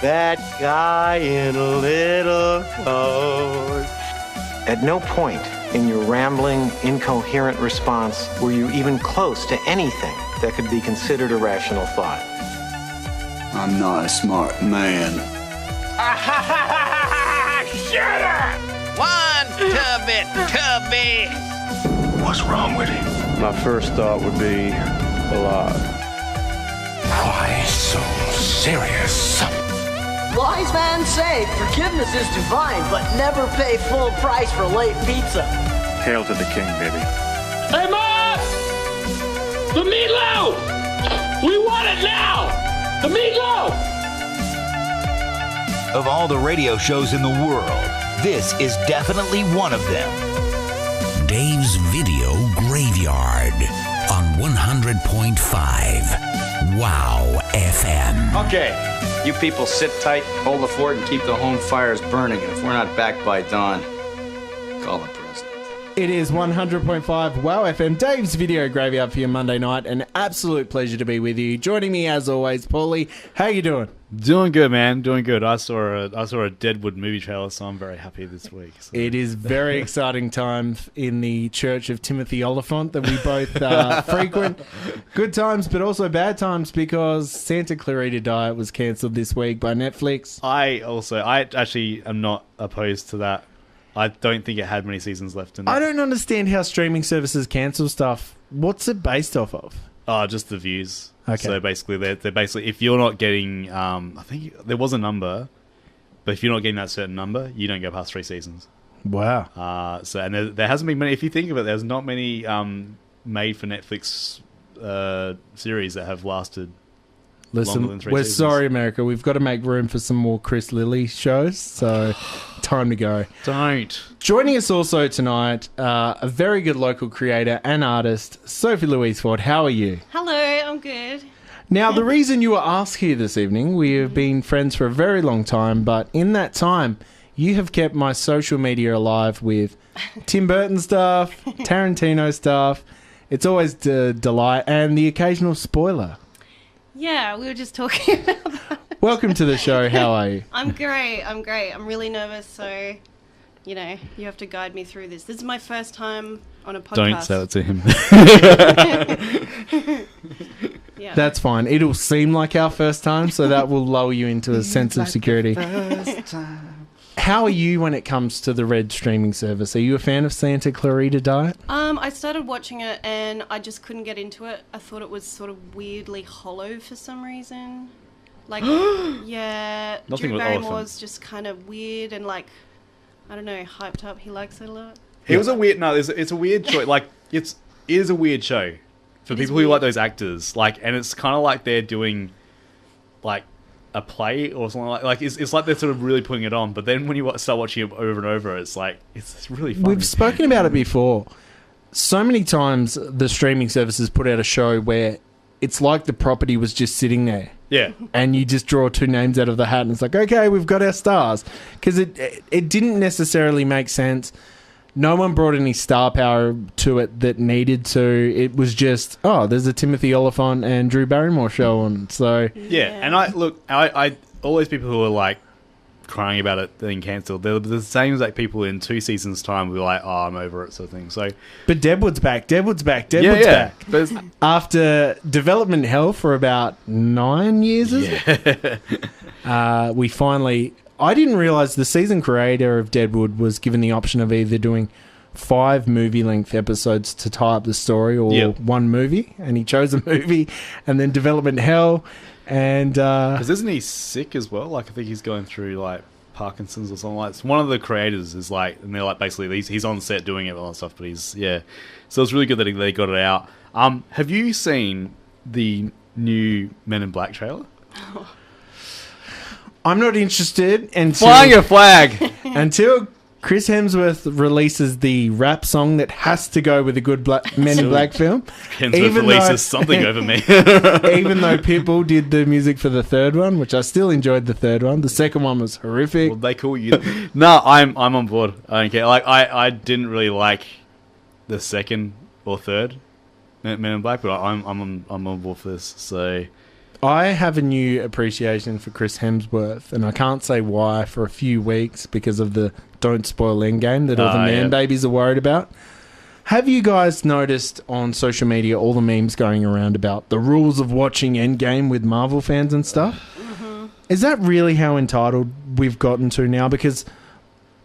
That guy in little clothes. At no point in your rambling, incoherent response were you even close to anything that could be considered a rational thought. I'm not a smart man. Shut up! One tubby. What's wrong with him? My first thought would be alive. Why so serious? Wise man say forgiveness is divine, but never pay full price for late pizza. Hail to the king, baby. Hey, Ma! The meatloaf! We want it now! The meatloaf! Of all the radio shows in the world, this is definitely one of them. Dave's Video Graveyard on 100.5 WOW FM. Okay, you people sit tight, hold the fort, and keep the home fires burning. And if we're not back by dawn, call the president. It is 100.5 WOW FM, Dave's Video Graveyard for your Monday night. An absolute pleasure to be with you. Joining me as always, Paulie. How you doing? Doing good, man. Doing good. I saw a Deadwood movie trailer, so I'm very happy this week. So. It is very exciting time in the Church of Timothy Oliphant that we both frequent. Good times, but also bad times because Santa Clarita Diet was cancelled this week by Netflix. I actually am not opposed to that. I don't think it had many seasons left in it. I don't understand how streaming services cancel stuff. What's it based off of? Oh, just the views. Okay. So basically, they're basically, if you're not getting, I think there was a number, but if you're not getting that certain number, you don't go past 3 seasons. Wow. And there hasn't been many. If you think of it, there's not many made for Netflix series that have lasted. Listen, longer than 3 we're seasons. sorry, America. We've got to make room for some more Chris Lilly shows, so time to go. Don't. Joining us also tonight, a very good local creator and artist, Sophie Louise Ford. How are you? Hello, I'm good. Now, the reason you were asked here this evening, we have been friends for a very long time, but in that time, you have kept my social media alive with Tim Burton stuff, Tarantino stuff. It's always a delight, and the occasional spoiler. Yeah, we were just talking about that. Welcome to the show. How are you? I'm great. I'm really nervous, so, you have to guide me through this. This is my first time on a podcast. Don't sell it to him. Yeah. That's fine. It'll seem like our first time, so that will lull you into a sense of security. How are you when it comes to the Red streaming service? Are you a fan of Santa Clarita Diet? I started watching it and I just couldn't get into it. I thought it was sort of weirdly hollow for some reason. Like, yeah, Nothing Drew with Barrymore's just kind of weird and I don't know, hyped up. He likes it a lot. It was a weird. No, it's a weird choice. Like it is a weird show for people who like those actors. And it's kind of like they're doing like a play or something like it's like they're sort of really putting it on. But then when you start watching it over and over, it's like it's really fun. We've spoken about it before. So many times the streaming services put out a show where it's like the property was just sitting there. Yeah. And you just draw 2 names out of the hat and it's like, okay, we've got our stars. Because it didn't necessarily make sense. No one brought any star power to it that needed to. It was just, there's a Timothy Oliphant and Drew Barrymore show on. So yeah. And I all those people who are like crying about it being cancelled, they're the same as like people in 2 seasons time who are like, I'm over it sort of thing. So, but Deadwood's back. back. After development hell for about 9 years, we finally... I didn't realise the season creator of Deadwood was given the option of either doing 5 movie-length episodes to tie up the story or 1 movie, and he chose a movie, and then development hell, and... Because isn't he sick as well? Like, I think he's going through, like, Parkinson's or something like that. One of the creators is, like, and they're, like, basically, he's on set doing it and all that stuff, but he's, yeah. So it's really good that they got it out. Have you seen the new Men in Black trailer? I'm not interested until... Flying a flag! Until Chris Hemsworth releases the rap song that has to go with a good Men in Black film. Hemsworth releases something over me. Even though Pitbull did the music for the third one, which I still enjoyed the third one. The second one was horrific. Well, they call you... No, I'm on board. I don't care. Like, I didn't really like the second or third Men in Black, but I'm on board for this, so... I have a new appreciation for Chris Hemsworth, and I can't say why for a few weeks because of the don't spoil Endgame that all the man babies are worried about. Have you guys noticed on social media all the memes going around about the rules of watching Endgame with Marvel fans and stuff? Is that really how entitled we've gotten to now? Because,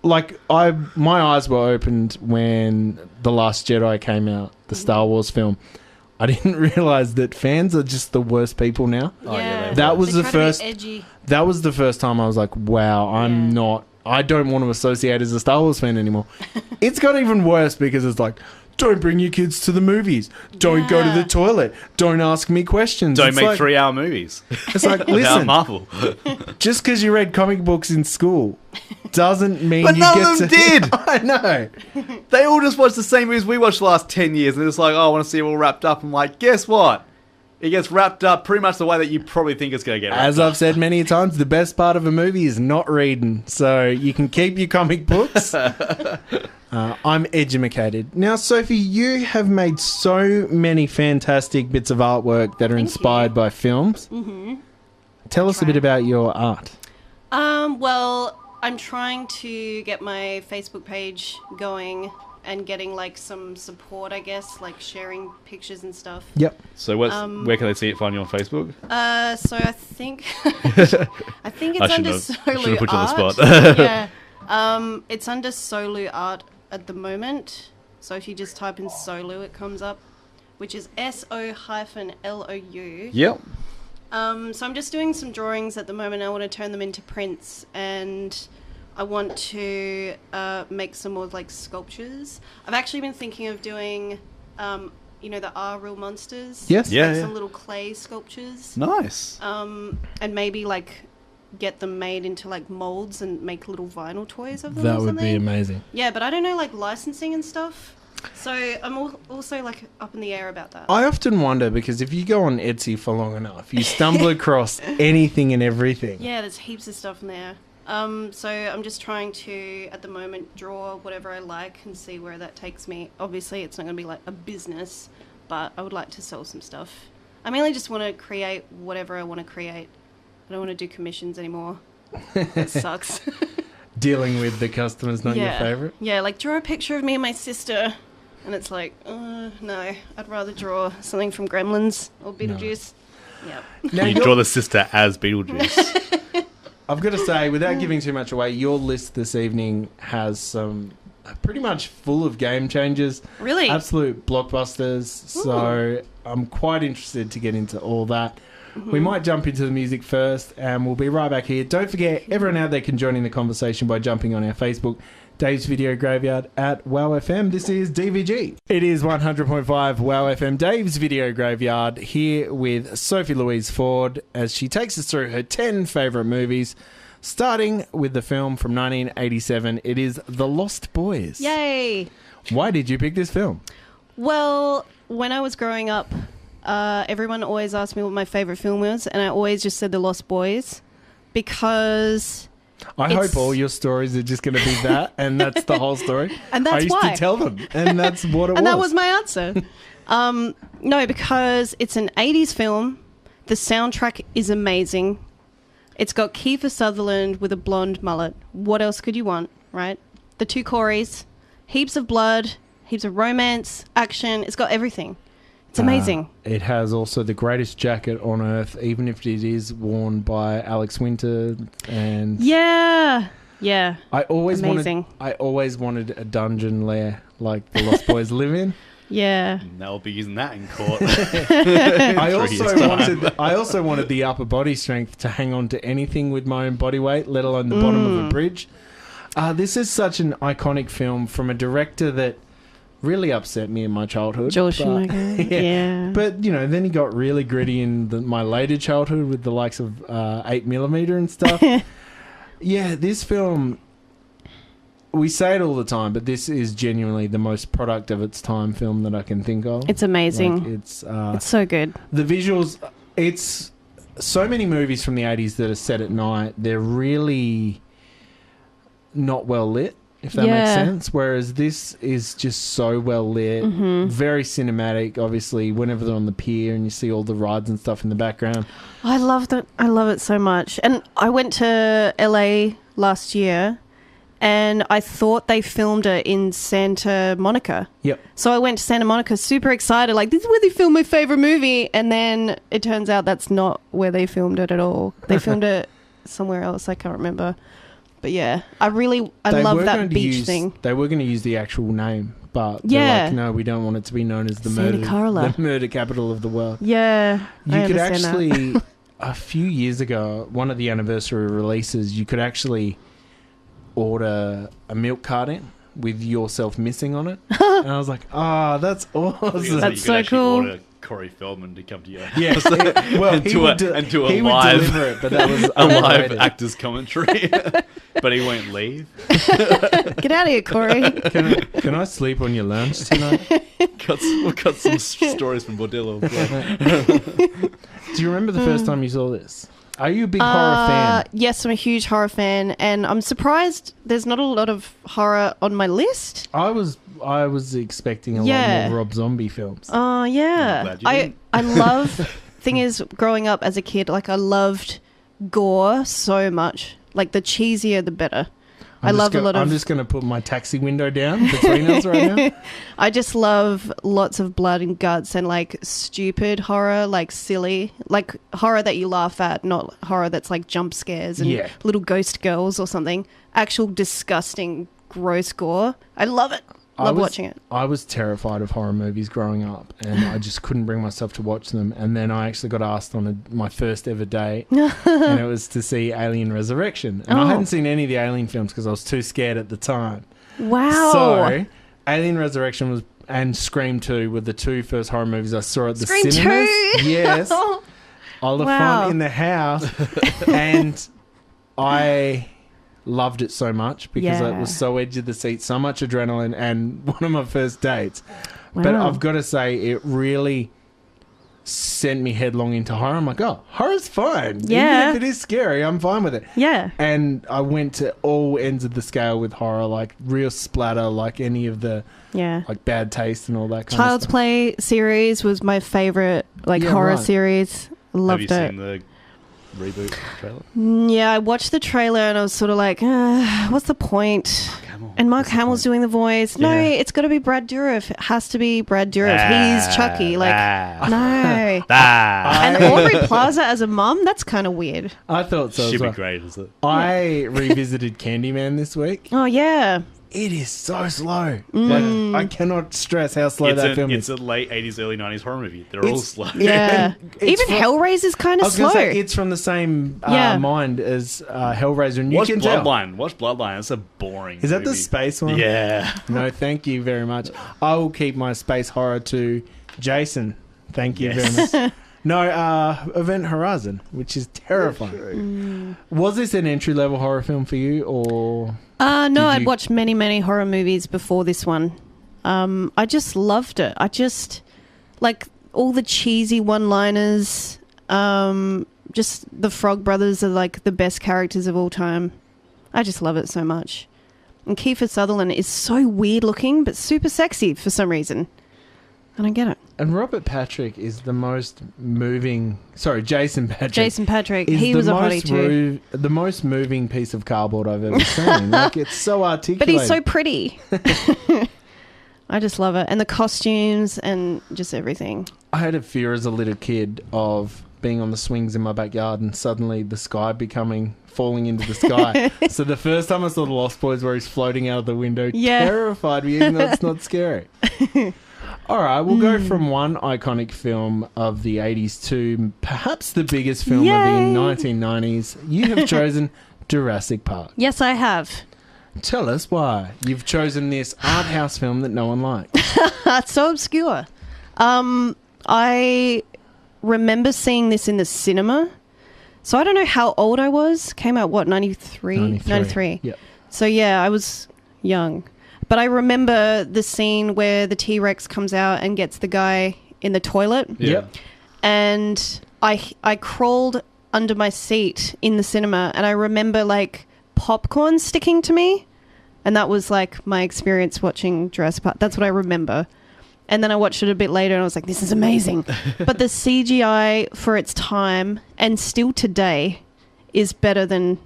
like, my eyes were opened when The Last Jedi came out, the Star Wars film. I didn't realise that fans are just the worst people now. Yeah. That was They the try to be first. edgy. That was the first time I was like, "Wow, I don't want to associate as a Star Wars fan anymore." It's got even worse because it's like, don't bring your kids to the movies. Don't go to the toilet. Don't ask me questions. Don't it's make like, 3-hour movies. It's like, About listen, Marvel. just because you read comic books in school doesn't mean But you none get of them to... did. I know. They all just watched the same movies we watched the last 10 years. And they're just like, oh, I want to see it all wrapped up. I'm like, guess what? It gets wrapped up pretty much the way that you probably think it's going to get wrapped As up. I've said many times, the best part of a movie is not reading. So you can keep your comic books. I'm educated. Now, Sophie, you have made so many fantastic bits of artwork that are inspired by films. Mm-hmm. Tell us a bit about your art. Well, I'm trying to get my Facebook page going and getting like some support, I guess, like sharing pictures and stuff. Yep. So where can they see it, find you on Facebook? So I think it's under I Solu should've put you on the Art. spot. Yeah. It's under Solu Art at the moment. So if you just type in Solu, it comes up, which is SO-LOU. Yep. So I'm just doing some drawings at the moment. I want to turn them into prints, and I want to make some more like sculptures. I've actually been thinking of doing, the Are Real Monsters. Yes. So, Yeah, like yeah. some little clay sculptures. Nice. And maybe like get them made into like molds and make little vinyl toys of them. That or would be something. amazing. Yeah, but I don't know like licensing and stuff. So I'm also like up in the air about that. I often wonder because if you go on Etsy for long enough, you stumble across anything and everything. Yeah, there's heaps of stuff in there. So I'm just trying to, at the moment, draw whatever I like and see where that takes me. Obviously, it's not going to be like a business, but I would like to sell some stuff. I mainly just want to create whatever I want to create. I don't want to do commissions anymore. That sucks. Dealing with the customers not your favourite? Yeah, like draw a picture of me and my sister. And it's like, no, I'd rather draw something from Gremlins or Beetlejuice. Yep. Now you draw the sister as Beetlejuice. I've got to say, without giving too much away, your list this evening has some pretty much full of game changers. Really? Absolute blockbusters. So I'm quite interested to get into all that. We might jump into the music first, and we'll be right back here. Don't forget, everyone out there can join in the conversation by jumping on our Facebook, Dave's Video Graveyard at WOWFM. This is DVG. It is 100.5 WOWFM, Dave's Video Graveyard, here with Sophie Louise Ford as she takes us through her 10 favourite movies, starting with the film from 1987. It is The Lost Boys. Yay! Why did you pick this film? Well, when I was growing up, everyone always asked me what my favourite film was, and I always just said The Lost Boys because... I hope all your stories are just going to be that, and that's the whole story. And that's I used why. to tell them, and that's what it was. And that was my answer. No, because it's an 80s film. The soundtrack is amazing. It's got Kiefer Sutherland with a blonde mullet. What else could you want, right? The two Coreys, heaps of blood, heaps of romance, action. It's got everything. It's amazing. It has also the greatest jacket on earth, even if it is worn by Alex Winter. And yeah. I always amazing. wanted a dungeon lair like the Lost Boys live in. Yeah. And they'll be using that in court. I also wanted the upper body strength to hang on to anything with my own body weight, let alone the bottom of a bridge. This is such an iconic film from a director that really upset me in my childhood. Joel Schumacher. Yeah. But, then he got really gritty in my later childhood with the likes of 8mm and stuff. Yeah, this film, we say it all the time, but this is genuinely the most product of its time film that I can think of. It's amazing. It's so good. The visuals, it's so many movies from the 80s that are set at night. They're really not well lit. if that makes Yeah. sense. Whereas this is just so well lit, very cinematic. Obviously, whenever they're on the pier and you see all the rides and stuff in the background. I love that. I love it so much. And I went to LA last year, and I thought they filmed it in Santa Monica. Yep. So I went to Santa Monica super excited, like, this is where they filmed my favorite movie. And then it turns out that's not where they filmed it at all. They filmed it somewhere else. I can't remember. But yeah, I They love were that going to beach use- thing. They were going to use the actual name, but Yeah. they're like, no, we don't want it to be known as the Santa Carla. murder capital of the world. Yeah. I You could understand actually, that. a few years ago, one of the anniversary releases, you could actually order a milk carton with yourself missing on it. And I was like, oh, that's awesome. That's so cool. Order Corey Feldman to come to your Yeah, house well, and he do would a would live, deliver it, but that was a live underrated. actor's commentary. But he won't leave. Get out of here, Corey. Can I sleep on your lounge tonight? We've got some stories from Bordello. Do you remember the first time you saw this? Are you a big horror fan? Yes, I'm a huge horror fan, and I'm surprised there's not a lot of horror on my list. I was expecting a Yeah. lot more Rob Zombie films. Oh, yeah. glad you I didn't. I love, thing is, growing up as a kid, like, I loved gore so much. Like, the cheesier, the better. I love a lot of... I'm just going to put my taxi window down between us right now. I just love lots of blood and guts and, like, stupid horror, like, silly. Like, horror that you laugh at, not horror that's, like, jump scares and Yeah. little ghost girls or something. Actual disgusting, gross gore. I love it. Love watching it. I was terrified of horror movies growing up, and I just couldn't bring myself to watch them. And then I actually got asked on my first ever date, and it was to see Alien Resurrection. And I hadn't seen any of the Alien films because I was too scared at the time. Wow. So, Alien Resurrection was and Scream 2 were the two first horror movies I saw at the Scream cinemas. 2? Yes. Oliphant Wow. in the house. And I loved it so much because it Yeah. was so edge of the seat, so much adrenaline, and one of my first dates. But Wow. I've got to say, it really sent me headlong into horror. I'm like, oh, horror's fun. Yeah. Even if it is scary, I'm fine with it. Yeah. And I went to all ends of the scale with horror, like real splatter, like any of the Yeah. like Bad Taste and all that kind Child's of stuff. Play series was my favorite, like, Yeah, horror right. series. Loved Have you it. seen the reboot trailer? Yeah, I watched the trailer and I was sort of like, what's the point? And Mark Hamill's doing the voice. No, Yeah. it's got to be Brad Dourif. It has to be Brad Dourif. He's Chucky. Like, no. And Aubrey Plaza as a mum, that's kind of weird. I thought so. Should as be well. great, is it? I revisited Candyman this week. Oh, yeah. It is so slow. Like, I cannot stress how slow that film It's is. a late 80s, early 90s horror movie. They're all It's- slow. Yeah. It's Even from- Hellraiser's kind I of was slow. going to say, it's from the same Yeah. mind as Hellraiser. And you Watch can tell. Bloodline. Watch Bloodline. It's a boring Is that the movie. space one? Yeah. No, thank you very much. I will keep my space horror to Jason. Thank you Yes. very much. No, Event Horizon, which is terrifying. Was this an entry-level horror film for you, or... No, Did I'd you- watched many, many horror movies before this one. I just loved it. I just, like, all the cheesy one-liners. Just the Frog Brothers are, like, the best characters of all time. I just love it so much. And Kiefer Sutherland is so weird-looking, but super sexy for some reason. I don't get it. And Robert Patrick is the most moving... Sorry, Jason Patrick. Jason Patrick, is he the was a most hottie too. the most moving piece of cardboard I've ever seen. Like, it's so articulate. But he's so pretty. I just love it. And the costumes and just everything. I had a fear as a little kid of being on the swings in my backyard and suddenly the sky falling into the sky. So the first time I saw The Lost Boys where he's floating out of the window terrified me, even though it's not scary. All right, we'll go from one iconic film of the 80s to perhaps the biggest film of the 1990s. You have chosen Jurassic Park. Yes, I have. Tell us why you've chosen this art house film that no one likes. It's so obscure. I remember seeing this in the cinema. So I don't know how old I was. Came out, what, 93? 93. Yep. So yeah, I was young. But I remember the scene where the T-Rex comes out and gets the guy in the toilet. Yep. And I crawled under my seat in the cinema, and I remember, like, popcorn sticking to me And that was like my experience watching Jurassic Park. That's what I remember. And then I watched it a bit later and I was like, this is amazing. But the CGI for its time and still today is better than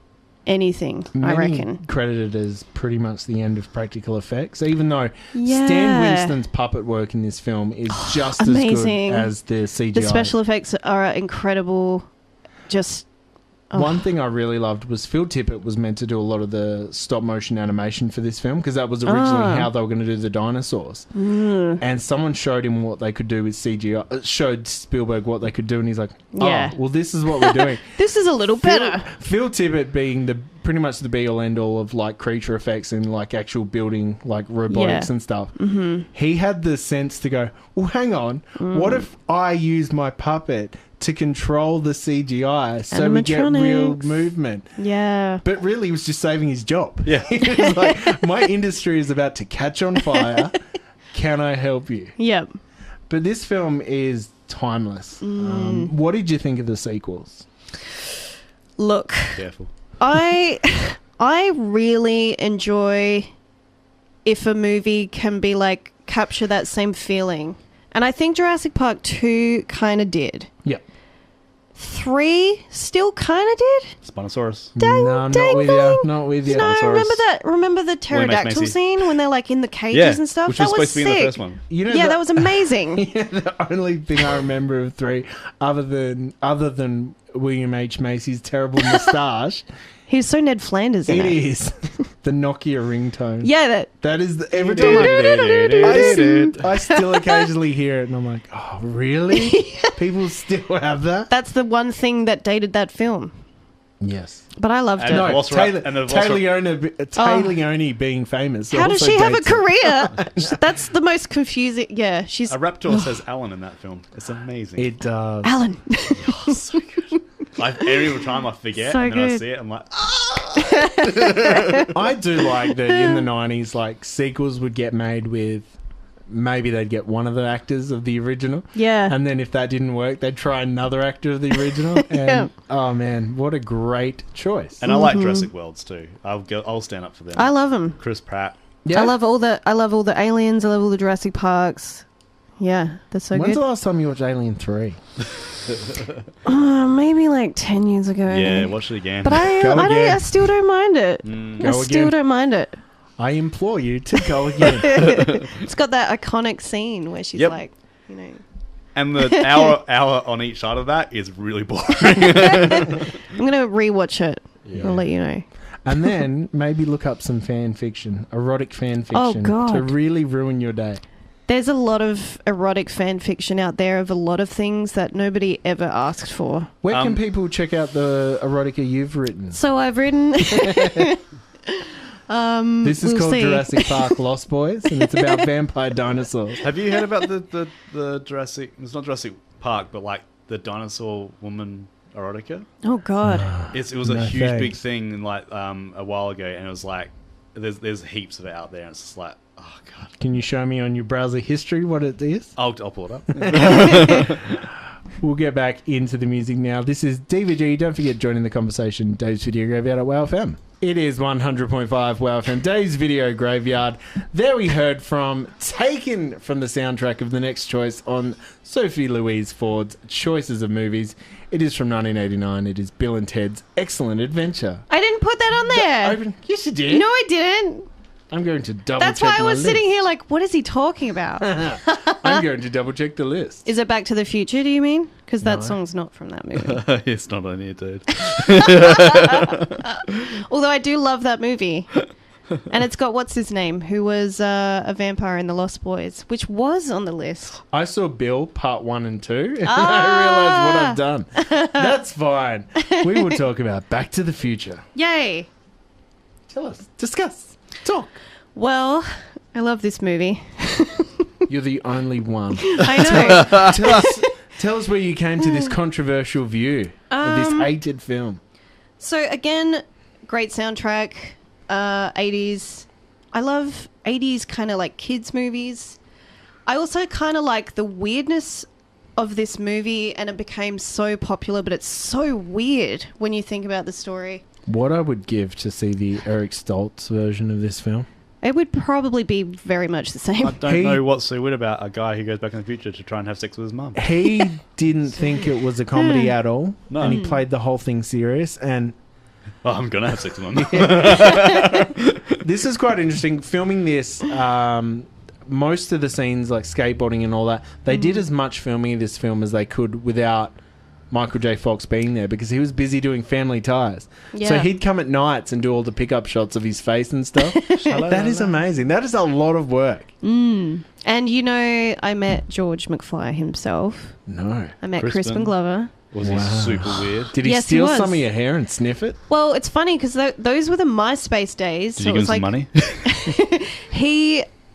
anything, I reckon. Credited as pretty much the end of practical effects, even though Yeah. Stan Winston's puppet work in this film is just Amazing. as good as the CGI. The special effects are incredible. Just... One thing I really loved was Phil Tippett was meant to do a lot of the stop motion animation for this film because that was originally how they were going to do the dinosaurs. And someone showed him what they could do with CGI, showed Spielberg what they could do, and he's like, Yeah. well, this is what we're doing. This is a little better. Phil Tippett being pretty much the be-all, end-all of like creature effects and like actual building, like robotics and stuff. He had the sense to go, well, hang on, what if I use my puppet to control the CGI so we get real movement? Yeah. But really, he was just saving his job. Yeah. He was like, my industry is about to catch on fire. Can I help you? Yep. But this film is timeless. What did you think of the sequels? Look, Careful. I really enjoy if a movie can be like capture that same feeling. And I think Jurassic Park 2 kind of did. Yep. 3 still kind of did. Spinosaurus. No, not with you. Not with you. No, remember the Macy. pterodactyl scene when they're like in the cages and stuff? Which that was supposed to be sick. in the first one. You know, Yeah, that was amazing. The only thing I remember of 3, other than William H. Macy's terrible moustache, He was so Ned Flanders in it. it is the Nokia ringtone. Yeah, that is every time I still occasionally hear it, and I'm like, oh, really? People still have that? that's the one thing that dated that film. Yes. But I loved And it. the No, Velociraptor- Taylor Leone being famous. How does also she have a dates it. career? That's the most confusing. Yeah, she's... A raptor says Alan in that film. It's amazing. It does. Alan. So good. Every time I forget So and then I good. see it, I'm like, I do like that in the 90s, like, sequels would get made with... Maybe they'd get one of the actors of the original. Yeah. And then if that didn't work, they'd try another actor of the original. And, oh, man, what a great choice. and I like Jurassic Worlds too. I'll stand up for them. I love them. Chris Pratt. Yeah. I love all the aliens. I love all the Jurassic Parks. Yeah, that's so When's good. the last time you watched Alien 3? Maybe like 10 years ago. Yeah, watch it again. But I still don't mind it. I Go still again. don't mind it. I implore you to go again. It's got that iconic scene where she's Yep. like, you know. And the hour on each side of that is really boring. I'm going to rewatch it. Yeah. I'll let you know. And then maybe look up some fan fiction, erotic fan Oh, fiction, God. to really ruin your day. There's a lot of erotic fan fiction out there of a lot of things that nobody ever asked for. Where can people check out the erotica you've written? So I've written... This is we'll called see. Jurassic Park Lost Boys, and it's about vampire dinosaurs. Have you heard about the Jurassic? It's not Jurassic Park, but like the dinosaur woman erotica. Oh God! It was a No huge big thanks. thing like a while ago, and it was like there's heaps of it out there, and it's just like, oh God. Can you show me on your browser history what it is? I'll pull it up. We'll get back into the music now. This is DVG. Don't forget, joining the conversation, Dave's Video Graveyard at WOWFM. It is 100.5 WOWFM, Dave's Video Graveyard. There we heard from, taken from the soundtrack of The Next Choice on Sophie Louise Ford's Choices of Movies. It is from 1989. It is Bill and Ted's Excellent Adventure. I didn't put that on there. Yes, you did. No, I didn't. I'm going to double That's check why I was my sitting list. here like, what is he talking about? I'm going to double check the list. Is it Back to the Future, do you mean? Because that No. song's not from that movie. It's not on here, dude. Although I do love that movie. And it's got, what's his name, who was a vampire in The Lost Boys, which was on the list. I saw Bill part 1 and 2, and I realised what I've done. That's fine. We will talk about Back to the Future. Yay. Tell us. Discuss. Talk. Well, I love this movie. You're the only one. I know. Tell us where you came to this controversial view of this hated film. So again, great soundtrack, 80s. I love 80s kind of like kids movies. I also kind of like the weirdness of this movie, and it became so popular, but it's so weird when you think about the story. What I would give to see the Eric Stoltz version of this film. It would probably be very much the same. I don't know what's so weird about a guy who goes back in the future to try and have sex with his mum. He didn't think it was a comedy at all, No. and he played the whole thing serious. And I'm gonna have sex with my mum. this is quite interesting. Filming this, most of the scenes like skateboarding and all that, they did as much filming of this film as they could without Michael J. Fox being there because he was busy doing Family Ties. Yeah. So he'd come at nights and do all the pickup shots of his face and stuff. That is amazing. That is a lot of work. And I met George McFly himself. No. I met Crispin Glover. Was he super weird? Did he Yes, he steal was. some of your hair and sniff it? Well, it's funny because those were the MySpace days. Did so you it give was him like some money?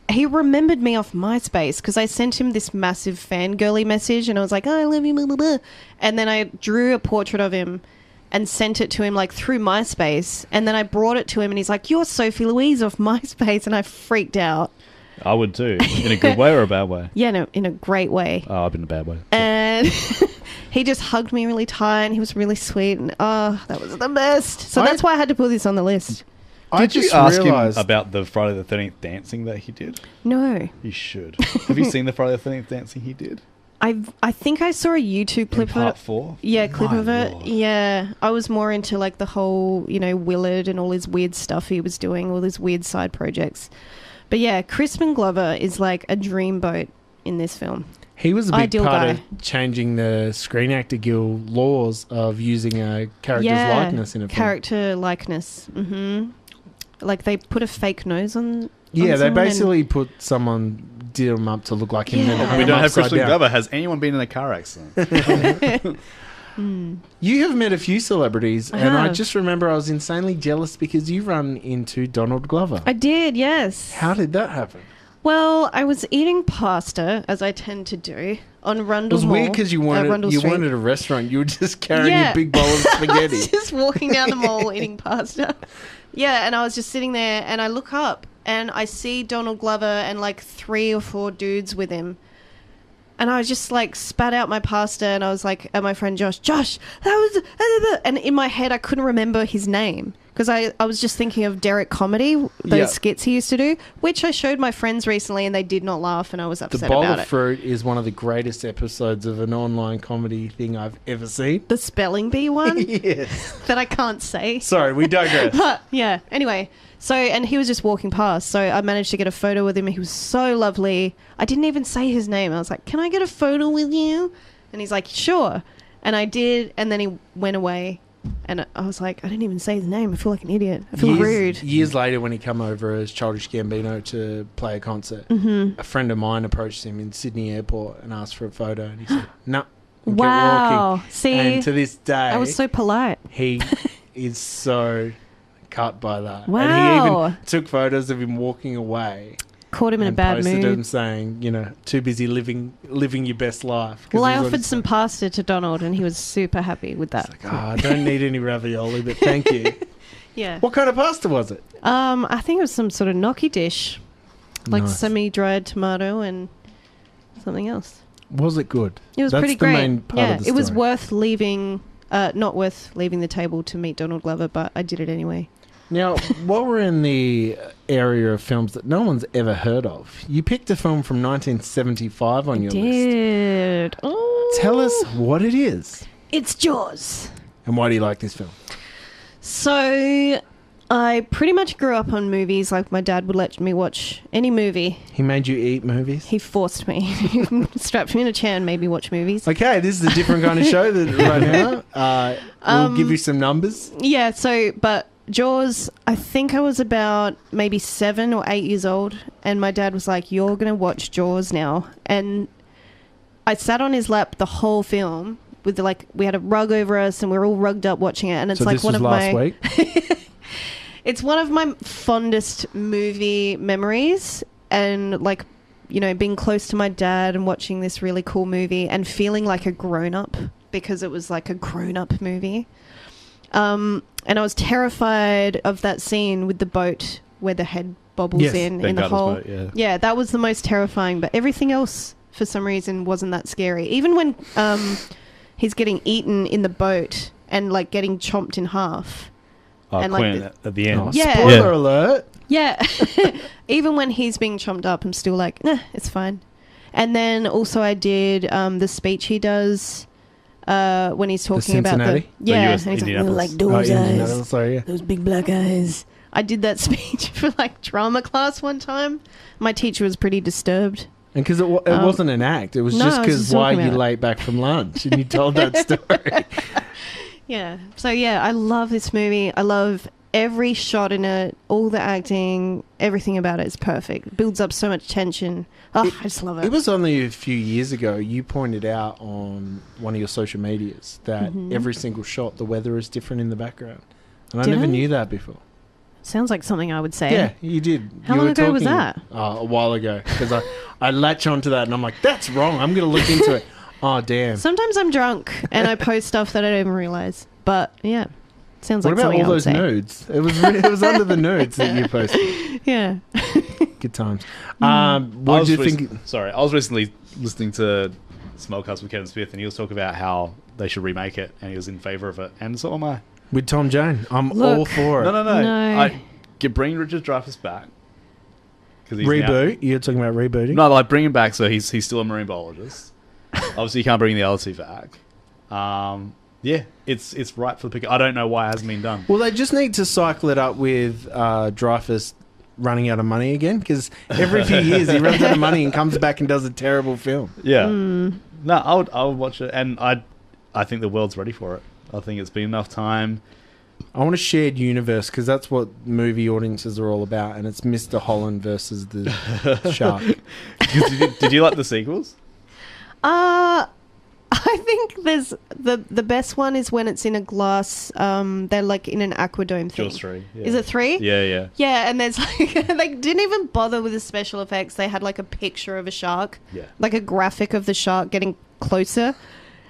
He remembered me off MySpace because I sent him this massive fangirly message and I was like, oh, I love you, blah, blah, blah. And then I drew a portrait of him and sent it to him like through MySpace. And then I brought it to him and he's like, you're Sophie Louise off MySpace. And I freaked out. I would too. In a good way or a bad way? Yeah, no, in a great way. Oh, I've been in a bad way. And he just hugged me really tight and he was really sweet. And that was the best. So that's why I had to put this on the list. Did you ask him about the Friday the 13th dancing that he did? No. You should. Have you seen the Friday the 13th dancing he did? I think I saw a YouTube clip of it. Part 4? Yeah, clip My of it. Lord. Yeah. I was more into like the whole, Willard and all his weird stuff he was doing, all his weird side projects. But yeah, Crispin Glover is like a dreamboat in this film. He was a big Ideal part guy. of changing the Screen Actor Guild laws of using a character's likeness in a film. Character likeness. Mm-hmm. Like they put a fake nose on. Yeah, on they someone basically put someone, did him up to look like him. Yeah. And put We him don't have upside Crispin down. Glover. Has anyone been in a car accident? You have met a few celebrities, I and I have. just remember I was insanely jealous because you run into Donald Glover. I did, yes. How did that happen? Well, I was eating pasta, as I tend to do, on Rundle It was Mall. weird because you weren't at a restaurant. You were just carrying Yeah. a big bowl of I spaghetti. was just walking down the mall eating pasta. Yeah, and I was just sitting there, and I look up, and I see Donald Glover and like 3 or 4 dudes with him. And I just like spat out my pasta, and I was like, at my friend Josh, that was... And in my head, I couldn't remember his name. Because I was just thinking of Derek Comedy, those skits he used to do, which I showed my friends recently, and they did not laugh, and I was upset The Bowl about of it. Fruit is one of the greatest episodes of an online comedy thing I've ever seen. The spelling bee one? Yes. That I can't say. Sorry, we digress. But, yeah, anyway. So, and he was just walking past, so I managed to get a photo with him. He was so lovely. I didn't even say his name. I was like, can I get a photo with you? And he's like, sure. And I did, and then he went away. And I was like, I didn't even say his name. I feel like an idiot. I feel rude. Years later, when he came over as Childish Gambino to play a concert, Mhm. a friend of mine approached him in Sydney Airport and asked for a photo, and he said, "No." And kept Wow. walking. See, and to this day, I was so polite. he is so cut by that. And he Wow. even took photos of him walking away. Caught him in a and bad posted mood. him saying, too busy living your best life. 'Cause Well, I he was on offered his some pasta to Donald, and he was super happy with that. Oh, I don't need any ravioli, but thank you. Yeah. What kind of pasta was it? I think it was some sort of gnocchi dish, like Nice. semi-dried tomato and something else. Was it good? It was That's pretty the great. main part Yeah, of the it was story. worth leaving. Not worth leaving the table to meet Donald Glover, but I did it anyway. Now, while we're in the area of films that no one's ever heard of, you picked a film from 1975 on your list. Did. Oh. Tell us what it is. It's Jaws. And why do you like this film? So, I pretty much grew up on movies. Like, my dad would let me watch any movie. He made you eat movies? He forced me. He strapped me in a chair and made me watch movies. Okay, this is a different kind of show that right now. We'll give you some numbers. Yeah, but Jaws, I think I was about maybe 7 or 8 years old, and my dad was like, you're going to watch Jaws now. And I sat on his lap the whole film with we had a rug over us, and we were all rugged up watching it. And it's So like this one was of last my... week? It's one of my fondest movie memories, and being close to my dad and watching this really cool movie and feeling like a grown-up because it was like a grown-up movie. And I was terrified of that scene with the boat where the head bobbles in Ben the Gardner's hole. boat, Yeah, that was the most terrifying, but everything else for some reason wasn't that scary. Even when he's getting eaten in the boat and getting chomped in half. And, Quinn at the end. Spoiler alert. Yeah. Even when he's being chomped up, I'm still like, nah, it's fine. And then also I did the speech he does when he's talking about the... Yeah. US, and he's like, like those eyes. Sorry, yeah. Those big black eyes. I did that speech for like drama class one time. My teacher was pretty disturbed. And because it wasn't an act. It was just because why you late back from lunch and you told that story. Yeah. So, yeah, I love this movie. I love every shot in it, all the acting, everything about it is perfect. It builds up so much tension. Oh, I just love it. It was only a few years ago you pointed out on one of your social medias that every single shot, the weather is different in the background. And I never knew that before. Sounds like something I would say. Yeah, you did. How long ago was that? A while ago. Because I latch onto that and I'm like, that's wrong. I'm going to look into it. Oh, damn. Sometimes I'm drunk and I post stuff that I don't even realise. But, yeah. Sounds what like about something all those nudes? It was under the nudes that you posted. Yeah. Good times. What did you think? Sorry, I was recently listening to Smellcast with Kevin Smith, and he was talking about how they should remake it, and he was in favour of it, and so am I. With Tom Jane, I'm all for it. No. Bring Richard Dreyfuss back. Reboot? You're talking about rebooting? No, like bring him back so he's still a marine biologist. Obviously, you can't bring the other two back. Yeah, it's right for the pick. I don't know why it hasn't been done. Well, they just need to cycle it up with Dreyfuss running out of money again, because every few years he runs out of money and comes back and does a terrible film. Yeah. No, I would watch it, and I think the world's ready for it. I think it's been enough time. I want a shared universe, because that's what movie audiences are all about, and it's Mr. Holland versus the shark. Did you like the sequels? I think there's the best one is when it's in a glass. They're like in an aquadome thing. Jaws 3. Yeah. Is it 3? Yeah. Yeah, and there's like they didn't even bother with the special effects. They had like a picture of a shark, like a graphic of the shark getting closer,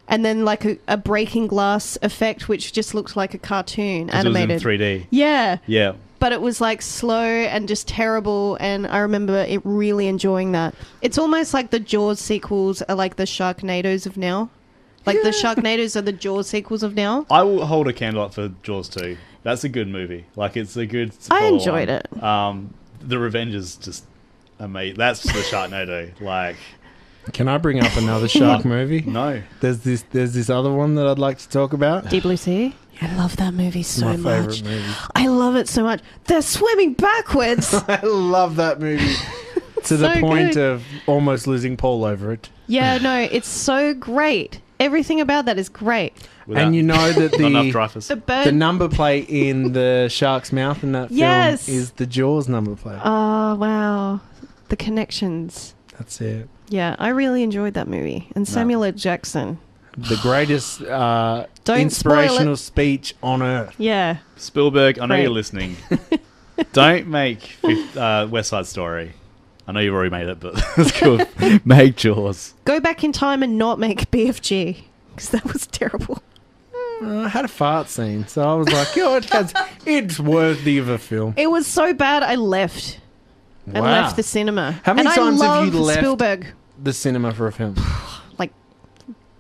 and then like a breaking glass effect, which just looked like a cartoon animated. It was in 3D. Yeah. Yeah. But it was like slow and just terrible, and I remember it really enjoying that. It's almost like the Jaws sequels are like the Sharknadoes of now. Like the Sharknadoes are the Jaws sequels of now. I will hold a candle up for Jaws 2. That's a good movie. Like, it's a good... I enjoyed it. The Revenge is just amazing. That's the Sharknado. Like... Can I bring up another shark movie? No. There's this other one that I'd like to talk about. Deep Blue Sea? I love that movie so much. My favourite movie. I love it so much. They're swimming backwards. I love that movie. To the point of almost losing Paul over it. Yeah, no, it's so great. Everything about that is great. And you know that the number plate in the shark's mouth in that film is the Jaws number plate. Oh, wow. The connections. That's it. Yeah, I really enjoyed that movie. And Samuel L. Jackson. The greatest inspirational speech on earth. Yeah. Spielberg, I know you're listening. Don't make West Side Story. I know you've already made it, but it's cool. Make Jaws. Go back in time and not make BFG, because that was terrible. I had a fart scene, so I was like, it's worthy of a film. It was so bad, I left. Wow. I left the cinema. How many times have you left Spielberg? The cinema for a film? Like,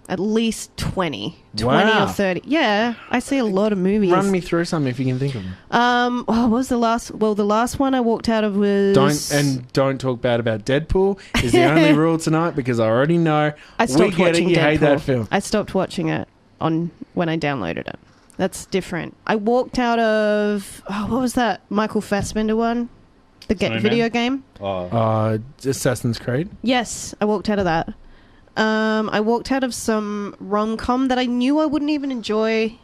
at least 20 Wow. or 30. Yeah, I see a lot of movies. Run me through some if you can think of them. What was the last? Well, the last one I walked out of was... Don't talk bad about Deadpool is the only rule tonight, because I already know I stopped watching you Deadpool. hate that film. I stopped watching it when I downloaded it. That's different. I walked out of... what was that? Michael Fassbender one? The video game? Assassin's Creed? Yes, I walked out of that. I walked out of some rom-com that I knew I wouldn't even enjoy,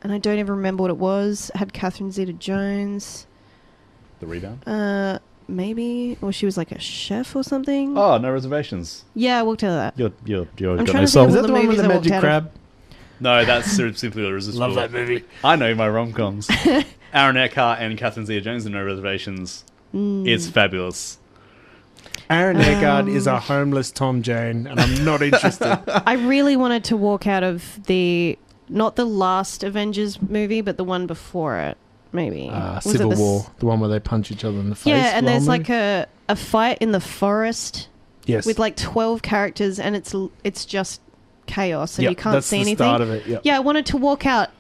and I don't even remember what it was. It had Catherine Zeta-Jones. The Rebound? Maybe. Or she was like a chef or something. Oh, No Reservations. Yeah, I walked out of that. You're I'm got trying no to think soul. of Is that the the one with movies the I walked magic out crab? No, that's Simply Irresistible. Love that movie. I know my rom-coms. Aaron Eckhart and Catherine Zeta-Jones in No Reservations. It's fabulous. Aaron Eckhart is a homeless Tom Jane, and I'm not interested. I really wanted to walk out of not the last Avengers movie, but the one before it, maybe. Civil War, the one where they punch each other in the face. Yeah, and there's like a fight in the forest. Yes. With like 12 characters, and it's just chaos, and Yep, you can't that's see the anything. start of it, yep. Yeah, I wanted to walk out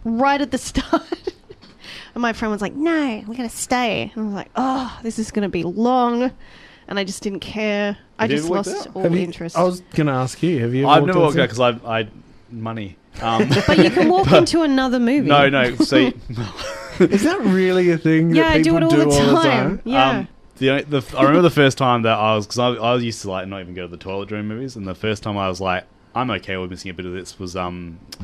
right at the start. And my friend was like, no, we're going to stay. And I was like, oh, this is going to be long. And I just didn't care. I just lost all interest. I was going to ask you, have you I've never walked out because I money. But you can walk into another movie. No. See, is that really a thing? Yeah, that I do people it all the time. Yeah. I remember the first time that I was, because I used to like not even go to the toilet during movies, and the first time I was like, I'm okay with missing a bit of this was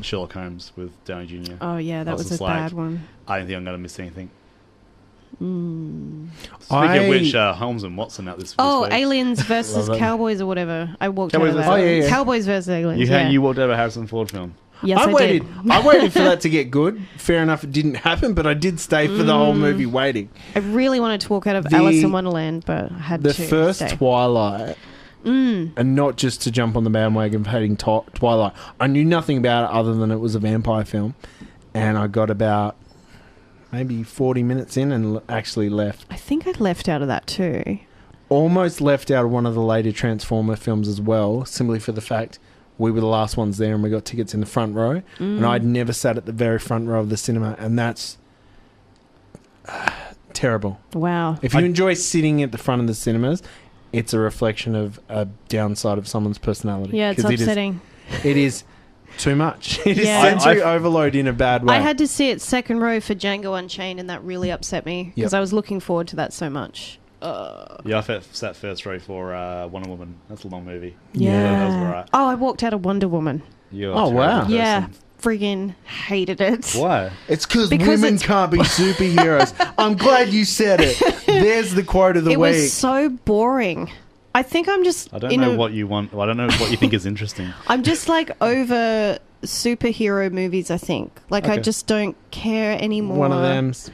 Sherlock Holmes with Downey Jr. Oh yeah, that was a bad one. I don't think I'm going to miss anything. Mm. Speaking of which, Holmes and Watson out this week. Aliens versus Cowboys or whatever. I walked Cowboys out of that. Cowboys versus Aliens. You walked out of a Harrison Ford film. Yes, I waited. did. I waited for that to get good. Fair enough, it didn't happen, but I did stay for the whole movie waiting. I really wanted to walk out of Alice in Wonderland, but I had to. The first stay. Twilight, and not just to jump on the bandwagon for hating Twilight. I knew nothing about it other than it was a vampire film, and I got about maybe 40 minutes in and actually left. I think I left out of that too. Almost left out of one of the later Transformer films as well, simply for the fact we were the last ones there and we got tickets in the front row. And I'd never sat at the very front row of the cinema, and that's terrible. Wow. If you enjoy sitting at the front of the cinemas, it's a reflection of a downside of someone's personality. Yeah, it's upsetting. It is too much. It is sensory overload in a bad way. I had to sit second row for Django Unchained, and that really upset me because I was looking forward to that so much. Yeah, I sat first row for Wonder Woman. That's a long movie. Yeah. That was alright. Oh, I walked out of Wonder Woman. Wow. Yeah, friggin' hated it. Why? It's because women can't be superheroes. I'm glad you said it. There's the quote of the week. It was so boring. I think I'm just... I don't know what you want. I don't know what you think is interesting. I'm just like over superhero movies, I think. Like I just don't care anymore. One of them's...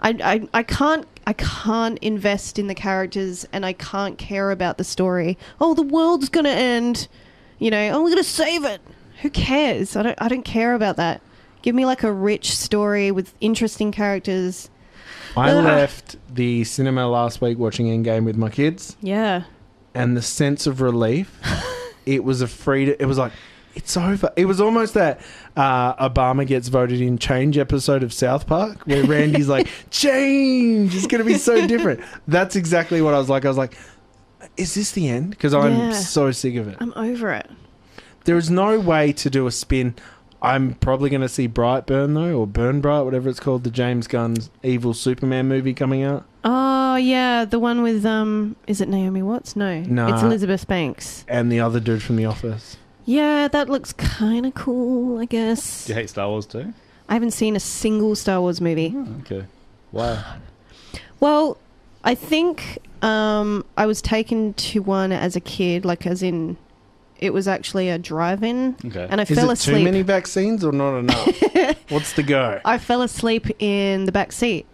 I can't invest in the characters, and I can't care about the story. Oh, the world's gonna end. You know, oh, we're gonna save it. Who cares? I don't care about that. Give me like a rich story with interesting characters. I left the cinema last week watching Endgame with my kids. Yeah. And the sense of relief, it was it was like, it's over. It was almost that Obama gets voted in change episode of South Park where Randy's like, change is going to be so different. That's exactly what I was like. I was like, is this the end? Because I'm so sick of it. I'm over it. There is no way to do a spin. I'm probably going to see Brightburn though, or Burn Bright, whatever it's called, the James Gunn's evil Superman movie coming out. Oh yeah, the one with is it Naomi Watts? No, it's Elizabeth Banks and the other dude from The Office. Yeah, that looks kind of cool, I guess. Do you hate Star Wars too? I haven't seen a single Star Wars movie. Oh, okay. Why? Well, I think I was taken to one as a kid, like as in it was actually a drive-in. Okay. And I fell asleep. Too many vaccines or not enough? What's the go? I fell asleep in the back seat.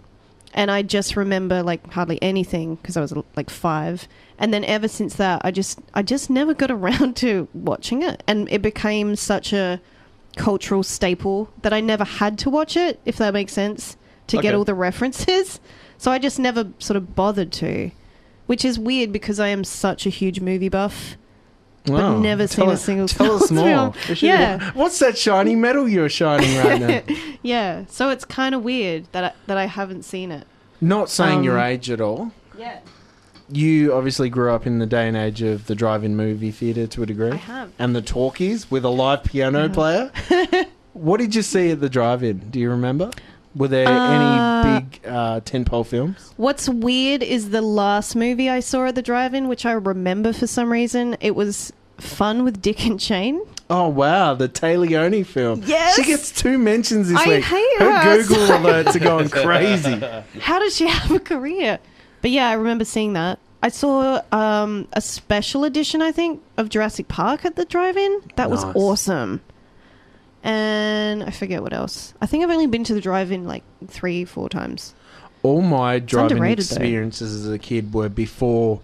And I just remember like hardly anything because I was like 5. And then ever since that, I just never got around to watching it. And it became such a cultural staple that I never had to watch it, if that makes sense, to get all the references. So I just never sort of bothered to, which is weird because I am such a huge movie buff. Wow. But never seen a single Tell us more. Yeah. What's that shiny metal you're shining right now? Yeah. So it's kind of weird that I haven't seen it. Not saying your age at all. Yeah. You obviously grew up in the day and age of the drive-in movie theatre to a degree. I have. And the talkies with a live piano player. What did you see at the drive-in? Do you remember? Were there any big tentpole films? What's weird is the last movie I saw at the drive-in, which I remember for some reason. It was Fun with Dick and Jane. Oh, wow. The Taleone film. Yes. She gets 2 mentions this I week. hate her. her Google alerts are going crazy. How does she have a career? But yeah, I remember seeing that. I saw a special edition, I think, of Jurassic Park at the drive-in. That was awesome. And I forget what else. I think I've only been to the drive-in like 3-4 times. All my driving experiences as a kid were before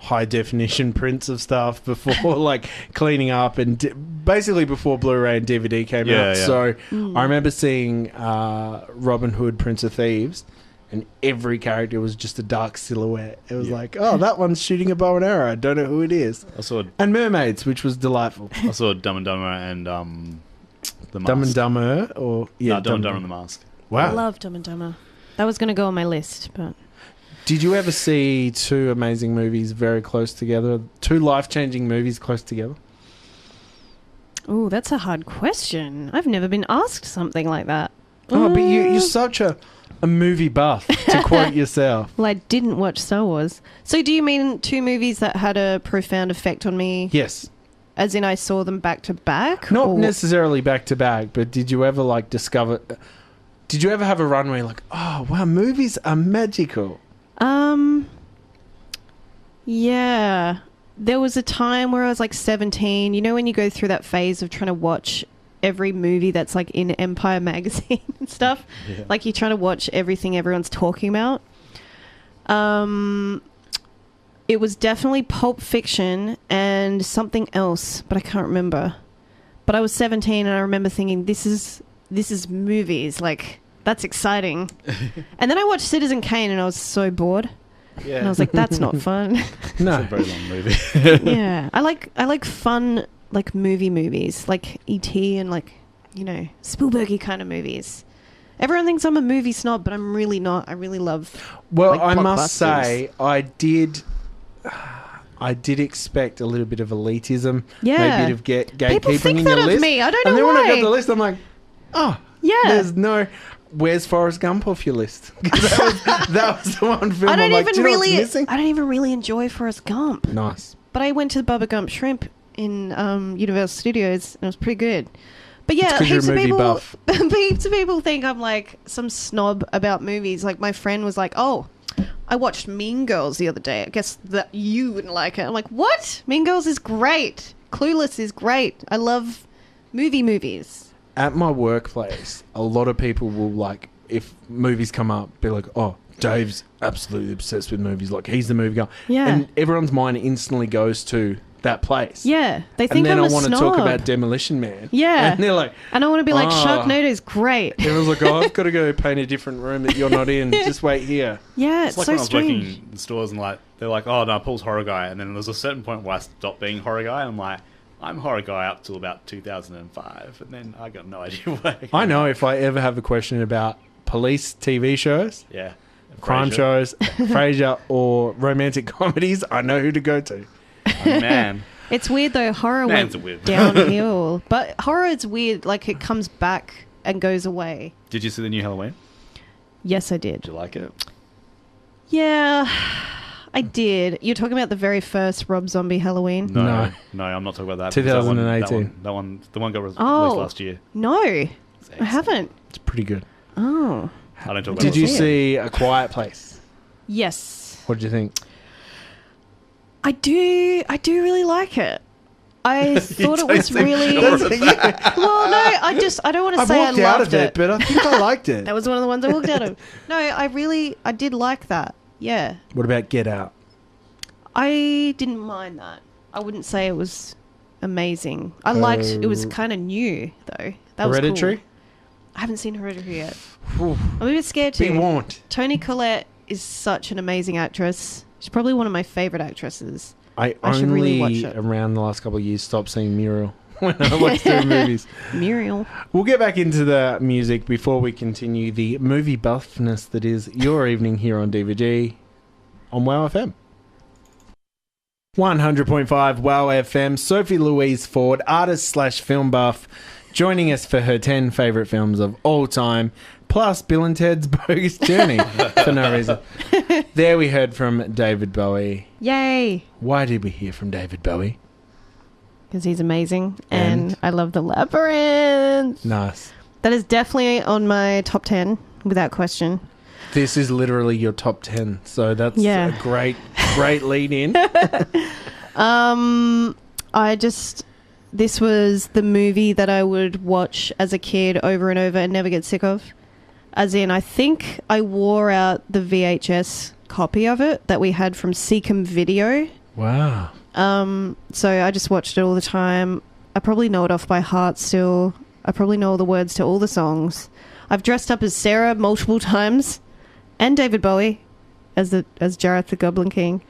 high-definition prints of stuff, before like cleaning up, and basically before Blu-ray and DVD came out. Yeah. So I remember seeing Robin Hood, Prince of Thieves, and every character was just a dark silhouette. It was like, oh, that one's shooting a bow and arrow. I don't know who it is. And mermaids, which was delightful. I saw Dumb and Dumber and The Mask. Dumb and Dumber, or Dumb and Dumber and The Mask. Wow, I love Dumb and Dumber. That was going to go on my list, but... Did you ever see two amazing movies very close together? Two life-changing movies close together? Oh, that's a hard question. I've never been asked something like that. Oh, but you're such a movie buff, to quote yourself. Well, I didn't watch Star Wars. So do you mean two movies that had a profound effect on me? Yes. As in I saw them back to back? Not necessarily back to back, but did you ever discover... Did you ever have a run where you're like, oh, wow, movies are magical? Yeah. There was a time where I was 17. You know when you go through that phase of trying to watch every movie that's in Empire magazine and stuff? Yeah. You're trying to watch everything everyone's talking about. It was definitely Pulp Fiction and something else, but I can't remember. But I was 17 and I remember thinking, this is movies. That's exciting. And then I watched Citizen Kane and I was so bored. Yeah. And I was like, that's not fun. No. It's a very long movie. Yeah. I like fun, movies, like E.T. and Spielbergy kind of movies. Everyone thinks I'm a movie snob, but I'm really not. I really love I must say, I did expect a little bit of elitism. Yeah. Maybe to get gatekeeping in your list. Of me. I don't know why. And then when I got the list, I'm like, oh, yeah. There's no... Where's Forrest Gump off your list? that was the one film I'm like, do you know what's missing? I don't even really enjoy Forrest Gump. Nice. But I went to the Bubba Gump Shrimp in Universal Studios and it was pretty good. But yeah, heaps of people think I'm some snob about movies. My friend was like, oh, I watched Mean Girls the other day. I guess that you wouldn't like it. I'm like, what? Mean Girls is great. Clueless is great. I love movies. At my workplace, a lot of people will if movies come up, be like, oh, Dave's absolutely obsessed with movies. He's the movie guy. Yeah. And everyone's mind instantly goes to that place. Yeah. They think I'm a snob. And then I want to talk about Demolition Man. Yeah. And they're like... And I want to be Sharknado's great. Everyone's like, oh, I've got to go paint a different room that you're not in. Just wait here. Yeah, it's so when strange. I was working in stores and they're like, oh, no, Paul's horror guy. And then there's a certain point where I stopped being horror guy. And I'm like... I'm horror guy up till about 2005, and then I got no idea why. I know if I ever have a question about police TV shows, crime shows, Frasier, or romantic comedies, I know who to go to. Oh, man. It's weird though, horror went downhill. But horror is weird, it comes back and goes away. Did you see the new Halloween? Yes, I did. Did you like it? Yeah... I did. You're talking about the very first Rob Zombie Halloween? No, I'm not talking about that. 2018. The one got released last year. No, I haven't. It's pretty good. Oh. I don't talk about Did you see A Quiet Place? Yes. What did you think? I do really like it. I thought it was really... Well, no, I don't want to say I loved it. I walked out of it, but I think I liked it. That was one of the ones I walked out of. No, I did like that. Yeah. What about Get Out? I didn't mind that. I wouldn't say it was amazing. I liked it was kind of new though. That Hereditary? was cool. I haven't seen Hereditary yet. I'm a bit scared too. Be warned. Toni Collette is such an amazing actress. She's probably one of my favorite actresses. I should really watch it. Around the last couple of years stopped seeing Muriel when I watched their movies. Muriel. We'll get back into the music before we continue the movie buffness that is your evening here on DVD on WOWFM. 100.5 WOWFM. Sophie Louise Ford, artist/film buff, joining us for her 10 favourite films of all time, plus Bill and Ted's Bogus Journey for no reason. There we heard from David Bowie. Yay! Why did we hear from David Bowie? Because he's amazing and I love The Labyrinth. Nice. That is definitely on my top 10 without question. This is literally your top 10, so that's a great lead in. This was the movie that I would watch as a kid over and over and never get sick of. As in, I think I wore out the VHS copy of it that we had from Seacom Video. Wow. So I just watched it all the time. I probably know it off by heart still. I probably know all the words to all the songs. I've dressed up as Sarah multiple times, and David Bowie as Jareth the Goblin King.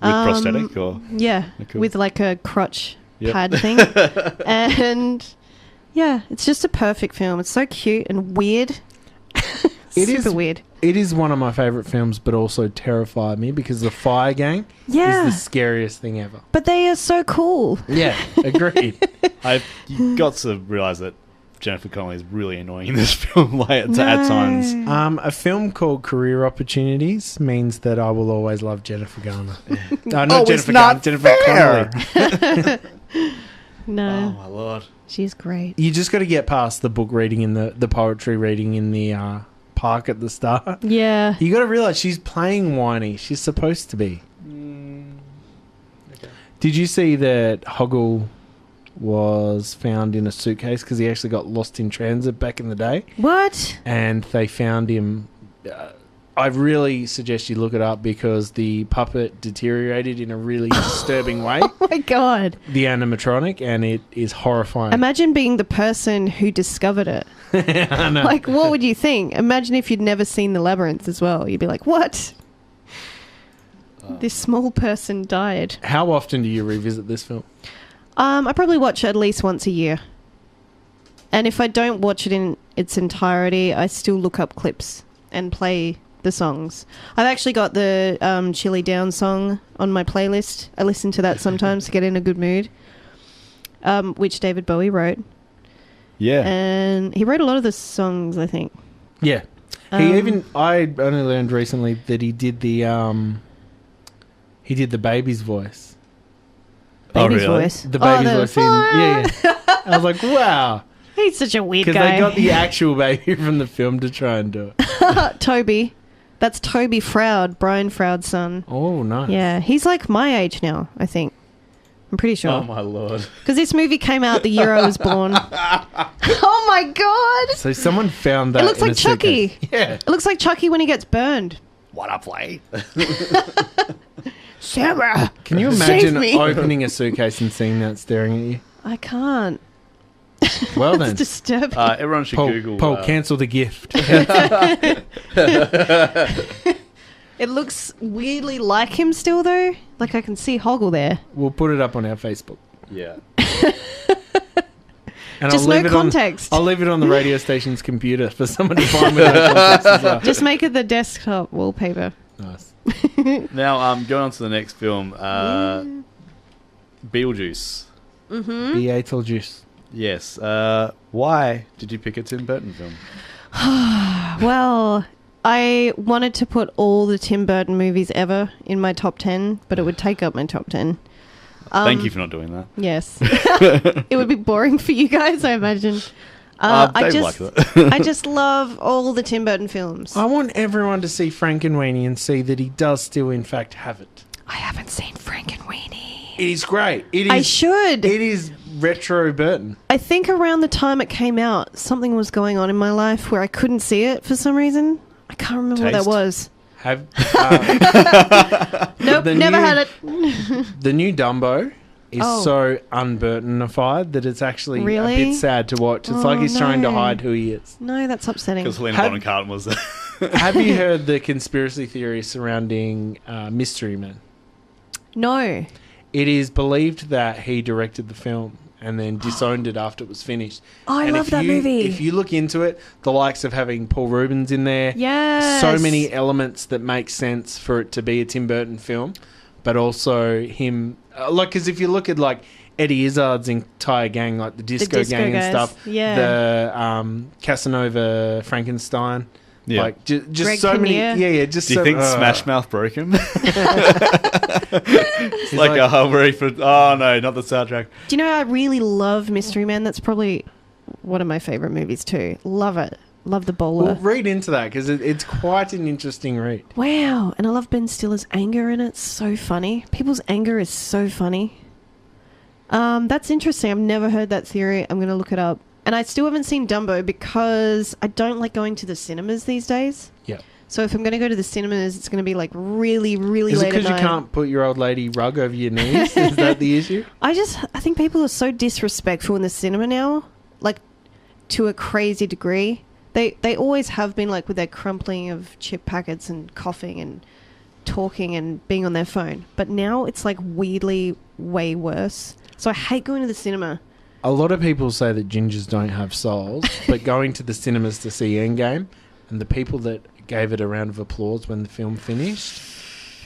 With prosthetic or? Yeah, cool. with a crotch pad thing. And yeah, it's just a perfect film. It's so cute and weird. Super weird. It is one of my favourite films, but also terrified me because the fire gang Yeah. is the scariest thing ever. But they are so cool. Yeah, agreed. You got to realise that Jennifer Connelly is really annoying in this film at times. A film called Career Opportunities means that I will always love Jennifer Garner. Not Oh, Jennifer it's not Garner, Jennifer fair. Connelly. No. Oh my lord. She's great. You just got to get past the book reading and the poetry reading in the park at the start. Yeah. You got to realise she's playing whiny. She's supposed to be. Okay. Did you see that Hoggle was found in a suitcase because he actually got lost in transit back in the day? What? And they found him. I really suggest you look it up because the puppet deteriorated in a really disturbing way. Oh my God. The animatronic, and it is horrifying. Imagine being the person who discovered it. I know. Like, what would you think? Imagine if you'd never seen The Labyrinth as well. You'd be like, what? This small person died. How often do you revisit this film? I probably watch it at least once a year. And if I don't watch it in its entirety, I still look up clips and play the songs. I've actually got the Chili Down song on my playlist. I listen to that sometimes to get in a good mood, which David Bowie wrote. Yeah. And he wrote a lot of the songs, I think. Yeah. I only learned recently that he did the baby's voice. Baby's voice? The baby's voice in... Yeah. I was like, wow. He's such a weird guy. Because they got the actual baby from the film to try and do it. Toby. That's Toby Froud, Brian Froud's son. Oh, nice. Yeah, he's like my age now, I think. I'm pretty sure. Oh my lord. Because this movie came out the year I was born. Oh my God. So someone found that. It looks like Chucky. Suitcase. Yeah. It looks like Chucky when he gets burned. What a play. Sarah. Can you imagine opening a suitcase and seeing that staring at you? I can't. Well then. It's disturbing. Everyone should Google... Paul, cancel the gift. It looks weirdly like him still, though. Like I can see Hoggle there. We'll put it up on our Facebook. Yeah. And Just no context. I'll leave it on the radio station's computer for someone to find with no context as well. Just make it the desktop wallpaper. Nice. Now, going on to the next film, Beetlejuice. Mm-hmm. Beetlejuice. Yes. Why did you pick a Tim Burton film? Well, I wanted to put all the Tim Burton movies ever in my top 10, but it would take up my top 10. Thank you for not doing that. Yes. It would be boring for you guys, I imagine. I just love all the Tim Burton films. I want everyone to see Frankenweenie and see that he does still, in fact, have it. I haven't seen Frankenweenie. It is great. It is, I should. It is retro Burton. I think around the time it came out, something was going on in my life where I couldn't see it for some reason. I can't remember what that was. Nope, never had it. The new Dumbo is so un-Burtonified that it's actually a bit sad to watch. It's like he's trying to hide who he is. No, that's upsetting. Because Helena Bonham Carter was there. Have you heard the conspiracy theory surrounding Mystery Men? No. It is believed that he directed the film and then disowned it after it was finished. Oh, I love that movie. If you look into it, the likes of having Paul Rubens in there, yes, so many elements that make sense for it to be a Tim Burton film, but also him, because if you look at like Eddie Izzard's entire gang, like the Disco Gang guys. and stuff, the Casanova Frankenstein. Yeah. Like just Greg so Kinnear. many. Just Do you think Smash Mouth broke him? It's like a hurry for. Oh no, not the soundtrack. Do you know I really love Mystery Men? That's probably one of my favorite movies too. Love it. Love the bowler. Well, read into that because it's quite an interesting read. Wow, and I love Ben Stiller's anger in it. It's so funny. People's anger is so funny. That's interesting. I've never heard that theory. I'm going to look it up. And I still haven't seen Dumbo because I don't like going to the cinemas these days. Yeah. So if I'm going to go to the cinemas, it's going to be like really, really Is it late at because night. you can't put your old lady rug over your knees? Is that the issue? I think people are so disrespectful in the cinema now, like to a crazy degree. They always have been, like with their crumpling of chip packets and coughing and talking and being on their phone. But now it's like weirdly way worse. So I hate going to the cinema. A lot of people say that gingers don't have souls, but going to the cinemas to see Endgame, and and the people that gave it a round of applause when the film finished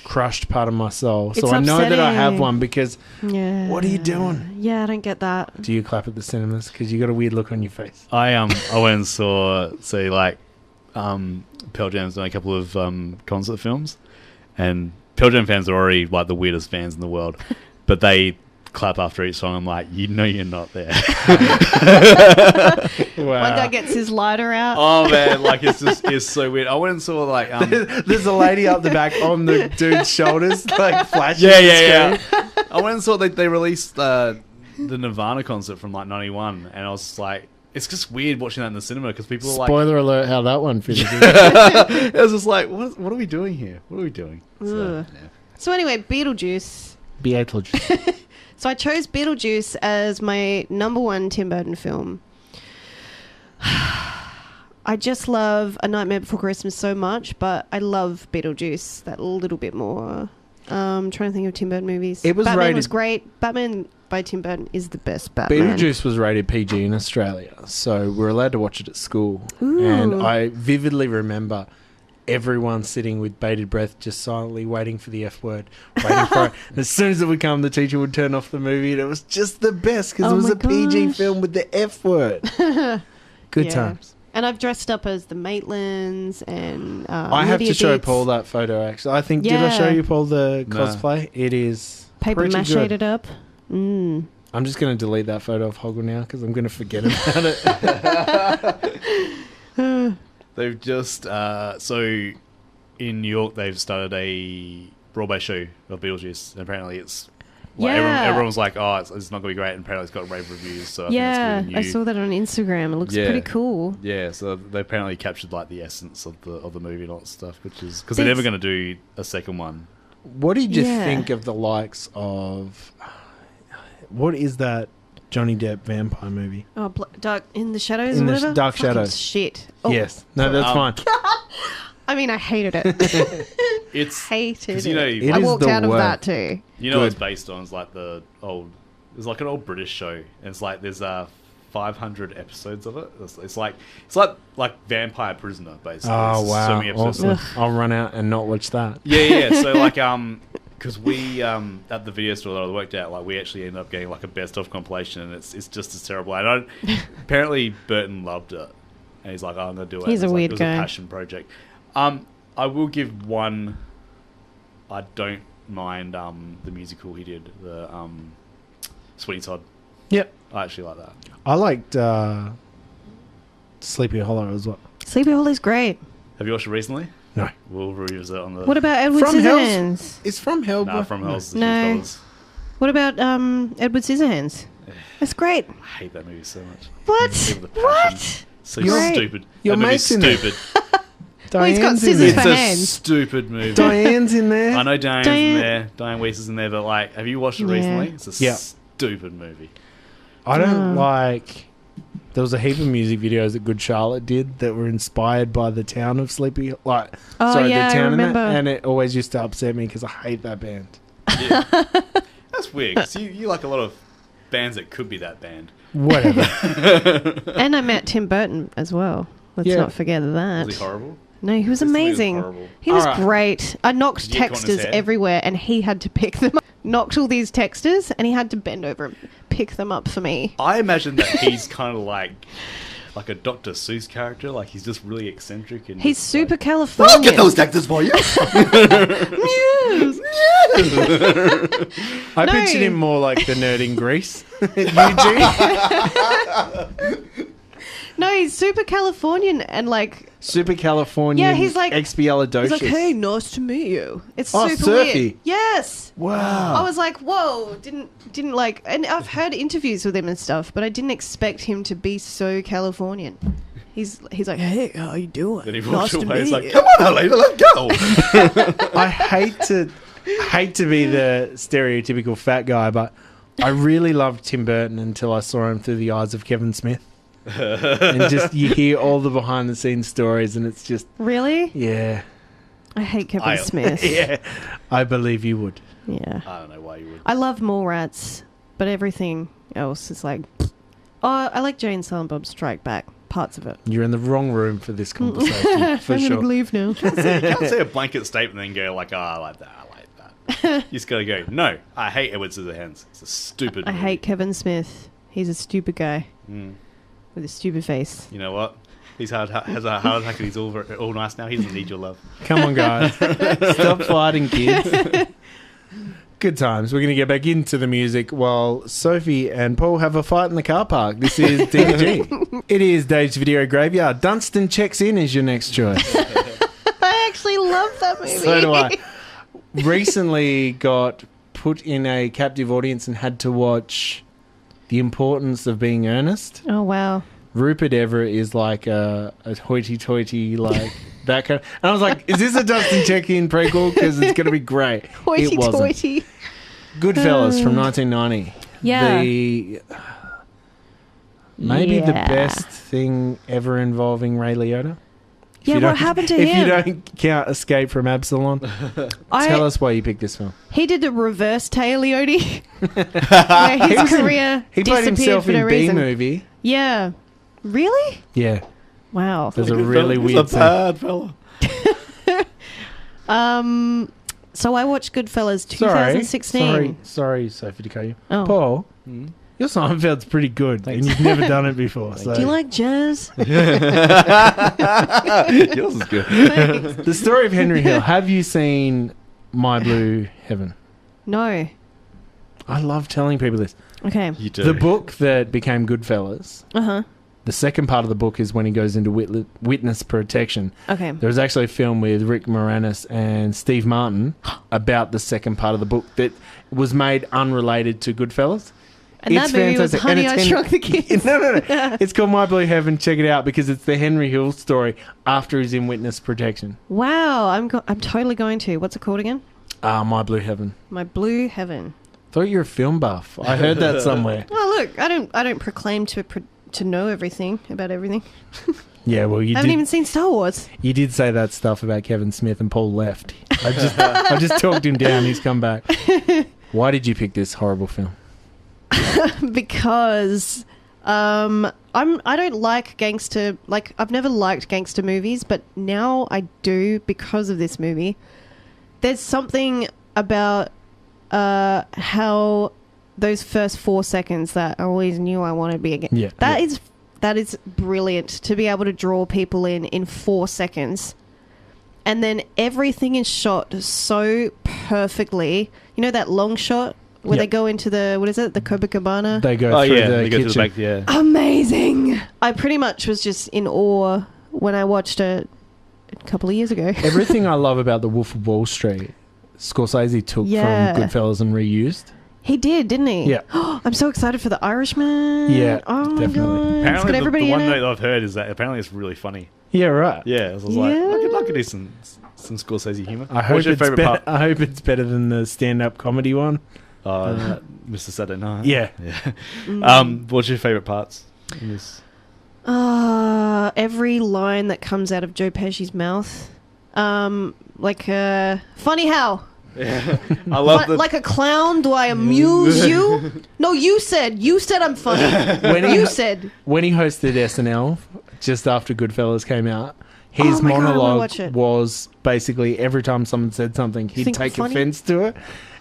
crushed part of my soul. It's so I know that I have upsetting. one because what are you doing? Yeah, I don't get that. Do you clap at the cinemas? Because you got a weird look on your face. I went and saw Pearl Jam's done a couple of concert films, and Pearl Jam fans are already like the weirdest fans in the world, but they clap after each song. I'm like, you're not there. Wow. One guy gets his lighter out. Oh man, like it's so weird. I went and saw like there's a lady up the back on the dude's shoulders, like flashing. Yeah. I went and saw they released the Nirvana concert from like '91, and I was just like, it's just weird watching that in the cinema because people are like, Spoiler alert, how that one finishes. I was just like, what are we doing here? What are we doing? So anyway, Beetlejuice. Beetlejuice. So I chose Beetlejuice as my number one Tim Burton film. I just love A Nightmare Before Christmas so much, but I love Beetlejuice that little bit more. Trying to think of Tim Burton movies. Batman was great. Batman by Tim Burton is the best Batman. Beetlejuice was rated PG in Australia, so we're allowed to watch it at school. Ooh. And I vividly remember everyone sitting with bated breath, just silently waiting for the F word, waiting for it. And as soon as it would come, the teacher would turn off the movie, and it was just the best because it was a PG film with the F word. Good times. And I've dressed up as the Maitlands and I have to show Paul that photo, actually. I think, did I show you, Paul, the cosplay? It is paper pretty mache'd good. it up. I'm just going to delete that photo of Hoggle now because I'm going to forget about it. They've just so in New York they've started a Broadway show of Beetlejuice, and apparently it's like everyone was like, oh, it's not gonna be great, and apparently it's got rave reviews. So I think it's really new. I saw that on Instagram. It looks pretty cool. Yeah, so they apparently captured like the essence of the movie and all that stuff, which is because they're never gonna do a second one. What did you think of the likes of what is that Johnny Depp vampire movie? Oh, Dark in the Shadows In or the whatever? Dark Fucking Shadows. Shit. Oh. Yes. No, that's fine. I mean, I hated it. Hated it. I walked out of that too. You know what it's based on? It's like there's like an old British show, and it's like there's 500 episodes of it. It's like Vampire Prisoner, basically. Oh It's wow! so many episodes. Awesome. I'll run out and not watch that. Yeah. So like because we at the video store that I worked at, like we actually ended up getting like a best of compilation, and it's just as terrible. And apparently Burton loved it, and he's like, oh, I'm gonna do it. He's a weird guy. It was guy. a passion project. I will give one. I don't mind the musical he did, the Sweeney Todd. Yep. I actually like that. I liked Sleepy Hollow as well. Sleepy Hollow's great. Have you watched it recently? No. We'll revisit it on the. What about Edward From Scissorhands? It's from Hell. Nah, From Hell's the No. Hughes Brothers. What about Edward Scissorhands? That's great. I hate that movie so much. What? With the passion. What? So Great. stupid. Your That movie's mate's in it. stupid. Well, he's got Diane's in scissors there. for It's a hands. stupid movie. Diane's in there. I know Diane's Diane- in there. Diane Weiss is in there, but like, have you watched it Yeah. recently? It's a Yeah. stupid movie. I don't like. There was a heap of music videos that Good Charlotte did that were inspired by the town of Sleepy. Like, Oh, sorry, yeah, I the town in that, remember. and it always used to upset me because I hate that band. Yeah. That's weird, because you like a lot of bands that could be that band. Whatever. And I met Tim Burton as well. Let's Yeah. not forget that. Was he horrible? No, he was This movie was amazing. horrible. He was Alright. great. I knocked Did you get caught in his texters head? everywhere, and he had to pick them up. Knocked all these texters, and he had to bend over and pick them up for me. I imagine that he's kind of like a Dr. Seuss character. Like, he's just really eccentric. And He's just, super like, Californian. I'll get those textures for you. Yes. I No. pictured him more like the nerd in Greece. Eugene. No, he's super Californian and like Super Californian. Yeah, he's like- expialidocious. he's like, "Hey, nice to meet you." It's Oh, super surfy. weird. Yes. Wow. I was like, "Whoa!" Didn't like, and I've heard interviews with him and stuff, but I didn't expect him to be so Californian. He's like, "Hey, how you doing?" Then he walked Nice to away. He's meet like, you." Come on, Adelaide, let's go. I hate to be the stereotypical fat guy, but I really loved Tim Burton until I saw him through the eyes of Kevin Smith. And just you hear all the behind the scenes stories, and it's just Really? yeah, I hate Kevin Smith. yeah. I believe you would. Yeah. I don't know why you would. I love Mallrats, but everything else is like. Oh, I like Jay and Silent Bob Strike Back. parts of it. You're in the wrong room for this conversation, for I'm sure. going to leave now. You can't say a blanket statement and then go like, oh, I like that, I like that. You just gotta go, no, I hate Edward Scissorhands. It's a stupid I movie. hate Kevin Smith. He's a stupid guy with a stupid face. You know what? He's has a heart attack and he's all nice now. He doesn't need your love. Come on, guys. Stop fighting, kids. Good times. We're going to get back into the music while Sophie and Paul have a fight in the car park. This is DG. It is Dave's Video Graveyard. Dunstan Checks In is your next choice. I actually love that movie. So do I. Recently got put in a captive audience and had to watch The Importance of Being Earnest. Oh, wow. Rupert Everett is like a hoity-toity, like that kind of... And I was like, is this a Dunstan Check-In prequel? Because it's going to be great. It wasn't. Hoity-toity. Goodfellas from 1990. Yeah. Maybe the best thing ever involving Ray Liotta. Yeah, what happened to him? If you don't count Escape from Absalom, tell us why you picked this film. He did a reverse Tay Liotta. Where his career He played disappeared himself for no in reason. B-movie. Yeah. Really? Yeah. Wow. There's a really weird He's a bad fella. So I watched Goodfellas 2016. Sorry, Sophie, to cut you. Oh. Paul, your Seinfeld's pretty good, and you've never done it before. So. Do you like jazz? Yours is good. Thanks. The story of Henry Hill. Have you seen My Blue Heaven? No. I love telling people this. Okay. You do. The book that became Goodfellas, Uh-huh. the second part of the book is when he goes into witness protection. Okay. There was actually a film with Rick Moranis and Steve Martin about the second part of the book that was made unrelated to Goodfellas. And that movie was Honey, I Shrunk the Kids. No. It's called My Blue Heaven. Check it out because it's the Henry Hill story after he's in witness protection. Wow. I'm totally going to. What's it called again? My Blue Heaven. My Blue Heaven. Thought you were a film buff. I heard that somewhere. Oh, look. I don't proclaim to know everything about everything. Yeah, well, you I haven't even seen Star Wars. You did say that stuff about Kevin Smith and Paul left. I just talked him down. He's come back. Why did you pick this horrible film? Because I don't like gangster, like I've never liked gangster movies, but now I do because of this movie. There's something about how those first 4 seconds that I always knew I wanted to be again. Yeah, That is brilliant to be able to draw people in 4 seconds. And then everything is shot so perfectly. You know that long shot where they go into the, what is it, the Copacabana? They go through the they go kitchen. to the back, yeah. Amazing. I pretty much was just in awe when I watched it a couple of years ago. Everything I love about The Wolf of Wall Street, Scorsese took from Goodfellas and reused. He did, didn't he? Yeah. I'm so excited for The Irishman. Yeah, oh my definitely. God. It's got Apparently, everybody the one in note it. that I've heard is that apparently it's really funny. Yeah, right. Yeah, I was like, I could do some Scorsese humor. I hope it's better than the stand-up comedy one. Mr. Saturday Night. Yeah. What's your favorite parts in this? Every line that comes out of Joe Pesci's mouth. Funny how? Yeah. I love like a clown, do I amuse you? No, you said I'm funny. When he hosted SNL just after Goodfellas came out, his Oh my God, I wanna monologue watch it. was basically every time someone said something, he'd Think take funny? offense to it,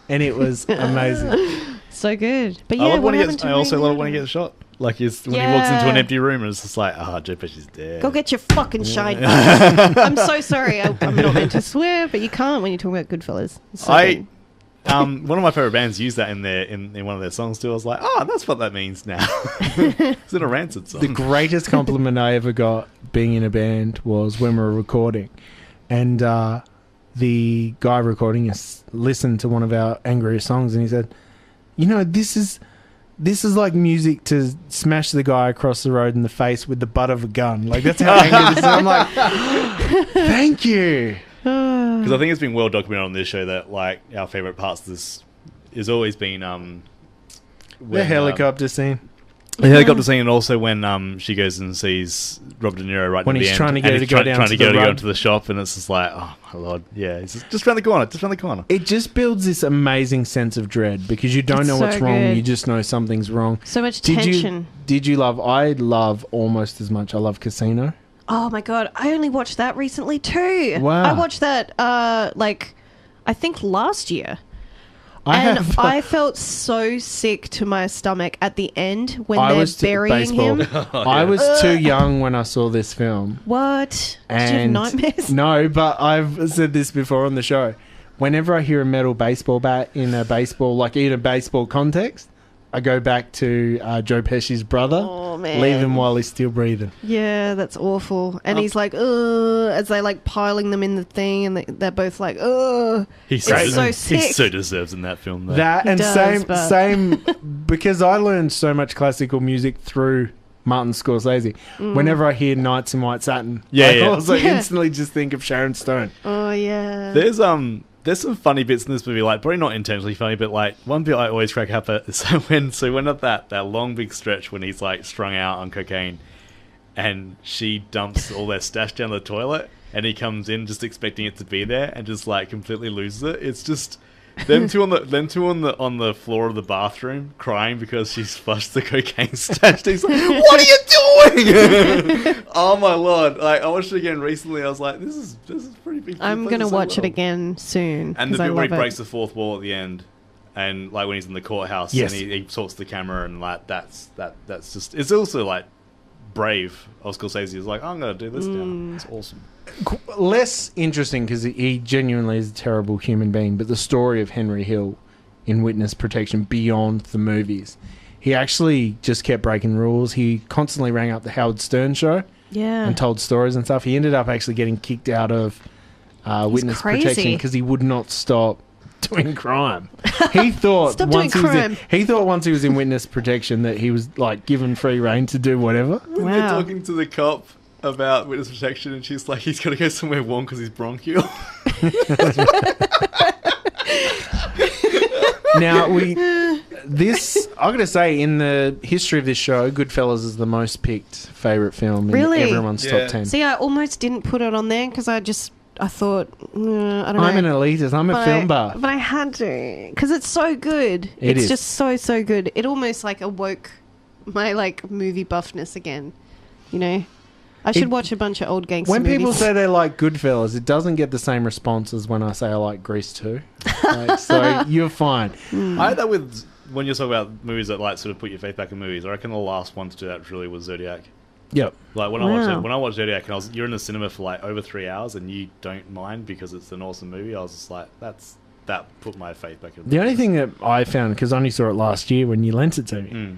and it was amazing. So good. But I yeah, love when what he happened gets, to I also Ray love Liotta? when he gets shot. Like when he walks into an empty room and it's just like, Joe Pesci's dead. Go get your fucking shine box. I'm so sorry. I'm not meant to swear, but you can't when you talk about Goodfellas. It's so good. One of my favorite bands used that in one of their songs too. I was like, that's what that means now. It's in a Rancid song. The greatest compliment I ever got being in a band was when we were recording, and the guy recording us listened to one of our angriest songs, and he said, this is like music to smash the guy across the road in the face with the butt of a gun. Like, that's how angry this is. I'm like, thank you. Because I think it's been well documented on this show that like our favorite parts of this has always been The helicopter scene. The helicopter scene, and also when she goes and sees Rob De Niro right When at the he's end, trying to get her to go down trying to to get the her to go rug. into the shop, and it's just like, oh my lord, yeah, he's just around the corner, just around the corner. It just builds this amazing sense of dread because you don't It's know so what's wrong. good. You just know something's wrong. So much Did tension. you love? I love almost as much. I love Casino. Oh my god, I only watched that recently too. Wow. I watched that I think last year. I I felt so sick to my stomach at the end when I they're was burying him. I was too young when I saw this film. What? Did you have And nightmares? no, but I've said this before on the show. Whenever I hear a metal baseball bat in a baseball context, I go back to Joe Pesci's brother. Oh, man. Leave him while he's still breathing. Yeah, that's awful. And he's like, ugh, as they like piling them in the thing, and they're both like, ugh. He's so sick. He so deserves in that film. Though. That He and does, same because I learned so much classical music through Martin Scorsese. Whenever I hear Nights in White Satin, I also instantly just think of Sharon Stone. Oh yeah. There's some funny bits in this movie, like probably not intentionally funny, but like one bit I always crack up at is when at that long big stretch when he's like strung out on cocaine, and she dumps all their stash down the toilet, and he comes in just expecting it to be there, and just like completely loses it. It's just them two on the floor of the bathroom crying because she's flushed the cocaine stash. He's like, "What are you doing?" Oh my lord! Like I watched it again recently. I was like, "This is pretty big." I'm gonna watch it again soon. And the 'cause I bit where he love it. breaks the fourth wall at the end, and like when he's in the courthouse, Yes. and he talks to the camera, and like that's just it's also like brave. Scorsese is like, I'm gonna do this now. It's awesome. Less interesting because he genuinely is a terrible human being, but the story of Henry Hill in witness protection beyond the movies. He actually just kept breaking rules. He constantly rang up the Howard Stern show Yeah. and told stories and stuff. He ended up actually getting kicked out of witness protection crazy. because he would not stop doing crime. He thought Stop doing crime. he thought once he was in witness protection that he was like given free reign to do whatever. When they're talking to the cop about witness protection, and she's like, he's got to go somewhere warm because he's bronchial. Now I'm gonna say in the history of this show, Goodfellas is the most picked favourite film Really? in everyone's top 10. See, I almost didn't put it on there because I thought, I don't know. I'm an elitist. I'm a film buff. But I had to because it's so good. It it's is. just so good. It almost like awoke my like movie buffness again. You know, I should watch a bunch of old gangster When movies. people say they like Goodfellas, it doesn't get the same response as when I say I like Grease 2. Like, so you're fine. I had that with when you're talking about movies that like sort of put your faith back in movies. I reckon the last one to do that really was Zodiac. Yep. Like when I watched Zodiac, and you're in the cinema for like over 3 hours, and you don't mind because it's an awesome movie. I was just like, that put my faith back in. The only thing that I found, because I only saw it last year when you lent it to me,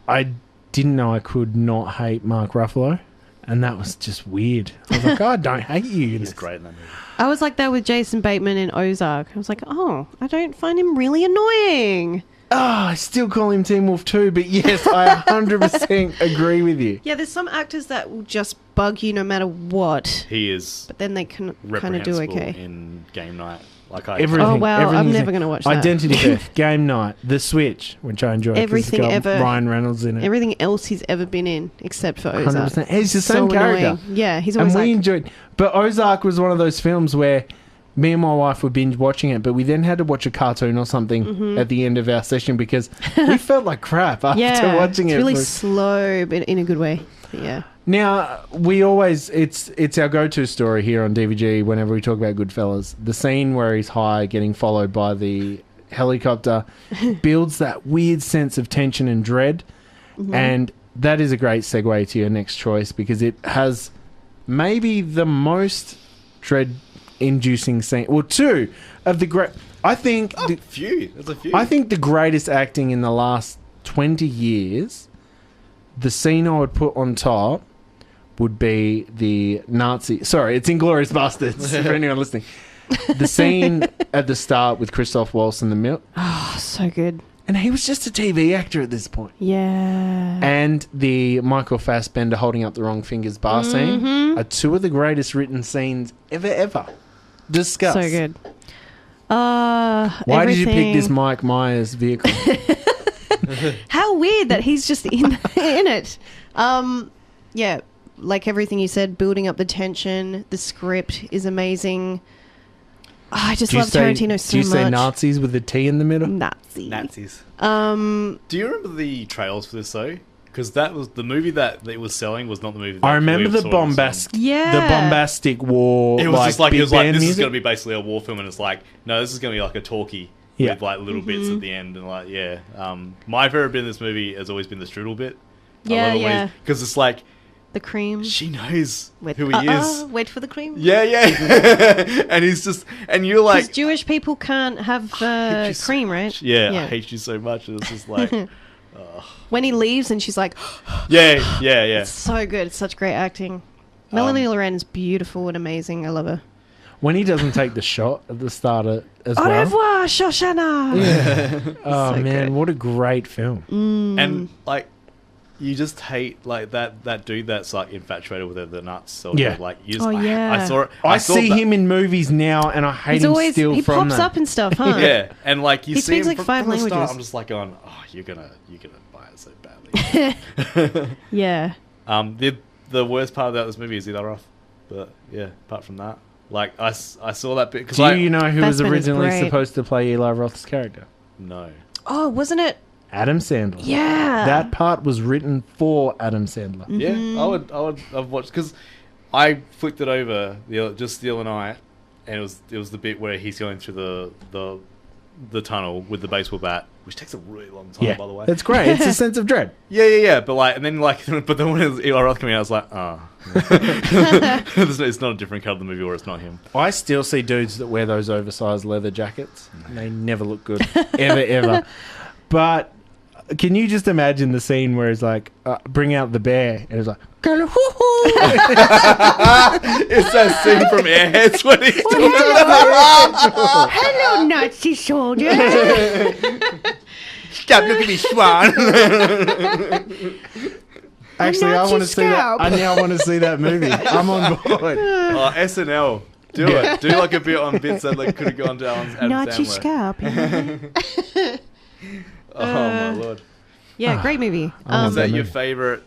I didn't know I could not hate Mark Ruffalo, and that was just weird. I was like, oh, I don't hate you. He's great in that movie. I was like that with Jason Bateman in Ozark. I was like, oh, I don't find him really annoying. Oh, I still call him Teen Wolf 2, but yes, I 100% agree with you. Yeah, there's some actors that will just bug you no matter what. He is, but then they can kind of do reprehensible okay. in Game Night. Like Everything, oh wow, I'm everything's never in- going to watch that. Identity Theft, Game Night, The Switch, which I enjoy. 'cause Everything it's got ever. Ryan Reynolds in it. Everything else he's ever been in, except for Ozark. 100%. He's the So same character. annoying. Yeah, he's always and we like, enjoyed. But Ozark was one of those films where me and my wife were binge watching it, but we then had to watch a cartoon or something at the end of our session because we felt like crap after yeah, watching it's it. really slow, but in a good way. But yeah. Now, we always, it's our go-to story here on DVG whenever we talk about Goodfellas. The scene where he's high getting followed by the helicopter builds that weird sense of tension and dread. And that is a great segue to your next choice because it has maybe the most dread-inducing scene. Well, two of the great... I think... There's a few. I think the greatest acting in the last 20 years, the scene I would put on top would be the Nazi... Sorry, it's Inglourious Bastards, for anyone listening. The scene at the start with Christoph Waltz and the milk. Oh, so good. And he was just a TV actor at this point. Yeah. And the Michael Fassbender holding up the wrong fingers bar scene are two of the greatest written scenes ever. Discuss. So good. Why did you pick this Mike Myers vehicle? How weird that he's just in it. Yeah, like everything you said, building up the tension. The script is amazing. Oh, I just love Tarantino so much. Do you say Nazis with a T in the middle? Nazis. Do you remember the trailers for this though? Because that was the movie that it was selling was not the movie. That I remember the bombastic war. It was just like this music. is going to be basically a war film, and it's like no, this is going to be like a talkie with like little bits at the end, and like my favorite bit in this movie has always been the strudel bit. Because it's like the cream. She knows who he is. Wait for the cream. Yeah, and he's just and you're like because Jewish people can't have cream, right? Yeah, I hate you so much. And it's just like. When he leaves and she's like... Yeah. It's so good. It's such great acting. Melanie Laurent is beautiful and amazing. I love her. When he doesn't take the shot at the start as Au well. revoir, Shoshana! Yeah. Oh, So man, good. what a great film. And, like, you just hate, like, that dude that's, like, infatuated with the nuts. So, like, you just, I saw it. I see him in movies now, and I hate him still he from pops that. up and stuff, huh? Yeah, and, like, you He see speaks him like 5 from the start, languages. I'm just like going, oh, you're gonna buy it so badly. Yeah. The worst part about this movie is the other half. But, yeah, apart from that. Like, I saw that bit. Do you know who was Fassbender's originally great. supposed to play Eli Roth's character? No. Oh, wasn't it? Adam Sandler. Yeah. That part was written for Adam Sandler. Yeah, I would have watched because I flicked it over just the other night, and it was the bit where he's going through the tunnel with the baseball bat, which takes a really long time, by the way. It's great. It's a sense of dread. Yeah. But when it was Eli Roth coming out, I was like, it's not a different cut of the movie, or it's not him. I still see dudes that wear those oversized leather jackets, and they never look good, ever. But can you just imagine the scene where it's like, bring out the bear, and it's like, it's that scene from Airheads when he's Hello, Nazi soldier. Stop looking at me, Swan. Actually, I want to see that. I now want to see that movie. I'm on board. Oh, SNL. Do it. Do like a bit on bits that could have gone to Adam Nazi Sandler. scalp. Oh my lord. Yeah, great movie. Is that your favourite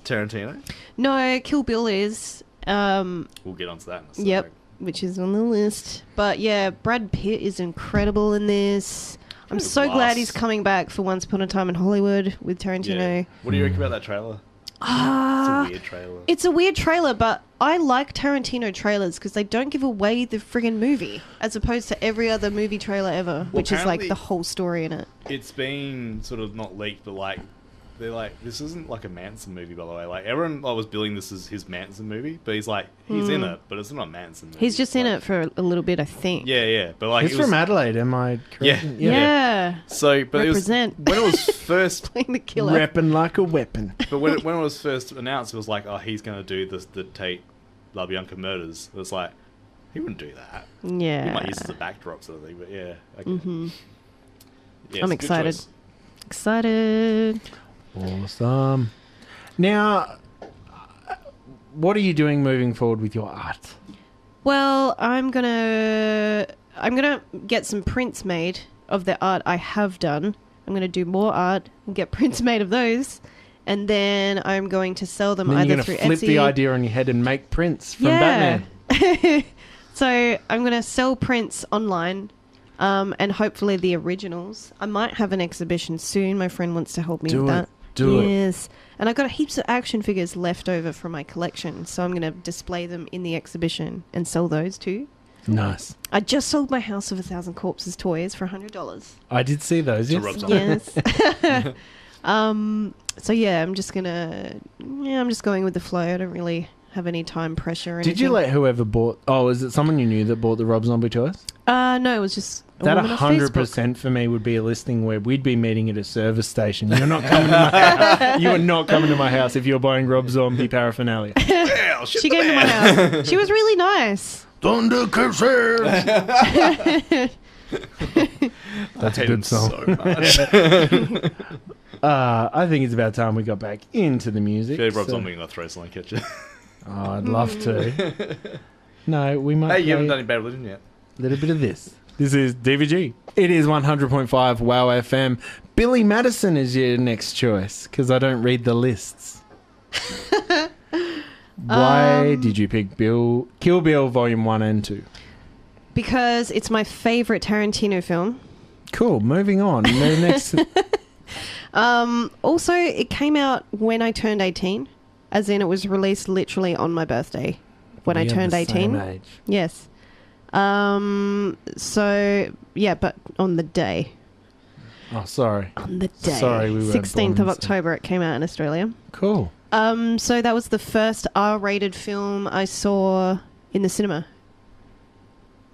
Tarantino? No, Kill Bill is. We'll get onto that in a second. Yep, which is on the list. But yeah, Brad Pitt is incredible in this. I'm so glad he's coming back for Once Upon a Time in Hollywood with Tarantino. Yeah. What do you reckon about that trailer? It's a weird trailer. It's a weird trailer, but I like Tarantino trailers because they don't give away the friggin' movie, as opposed to every other movie trailer ever, which is like the whole story in it. It's been sort of not leaked, but like they're like, this isn't like a Manson movie, by the way. Like everyone was billing this as his Manson movie, but he's in it, but it's not a Manson movie. He's just in it for a little bit, I think. Yeah, but like he's from Adelaide, am I correct? Yeah. So, but Represent. when it was first playing the killer, repping like a weapon. But when it was first announced, it was like, oh, he's going to do the Tate LaBianca murders. It was like, he wouldn't do that. Yeah. He might use it as a backdrop sort of thing, but yeah. Okay. Yeah, I'm excited. Excited. Awesome. Now, what are you doing moving forward with your art? Well, I'm gonna get some prints made of the art I have done. I'm gonna do more art and get prints made of those, and then I'm going to sell them And then either you're through going to flip Etsy. the idea on your head and make prints from Batman. So I'm gonna sell prints online. And hopefully the originals. I might have an exhibition soon. My friend wants to help me with that. Do it. Yes. And I've got heaps of action figures left over from my collection, so I'm going to display them in the exhibition and sell those too. Nice. I just sold my House of 1,000 Corpses toys for $100. I did see those. Yes. So yeah, I'm just going with the flow. I don't really have any time pressure or anything. Did you let whoever bought... Oh, is it someone you knew that bought the Rob Zombie toys? No, it was just a that woman off Facebook. 100% for me would be a listing where we'd be meeting at a service station. You're not coming to my house. You are not coming to my house if you're buying Rob Zombie paraphernalia. She came to my house. She was really nice. Thunder kisses. That's a good song. So much. I think it's about time we got back into the music. Yeah, Rob Zombie going to throw something at you. Oh, I'd love to. No, we might. Hey, you haven't done any Bad Religion yet. A little bit of this. This is DVG. It is 100.5 WOW FM. Billy Madison is your next choice because I don't read the lists. Why did you pick Kill Bill Volume 1 and 2? Because it's my favourite Tarantino film. Cool. Moving on. The next. Also, it came out when I turned 18, as in it was released literally on my birthday when I turned 18. Same age. Yes. So yeah, but on the day. Oh, sorry. On the day. Sorry, we were 16th of October. It came out in Australia. Cool. So that was the first R-rated film I saw in the cinema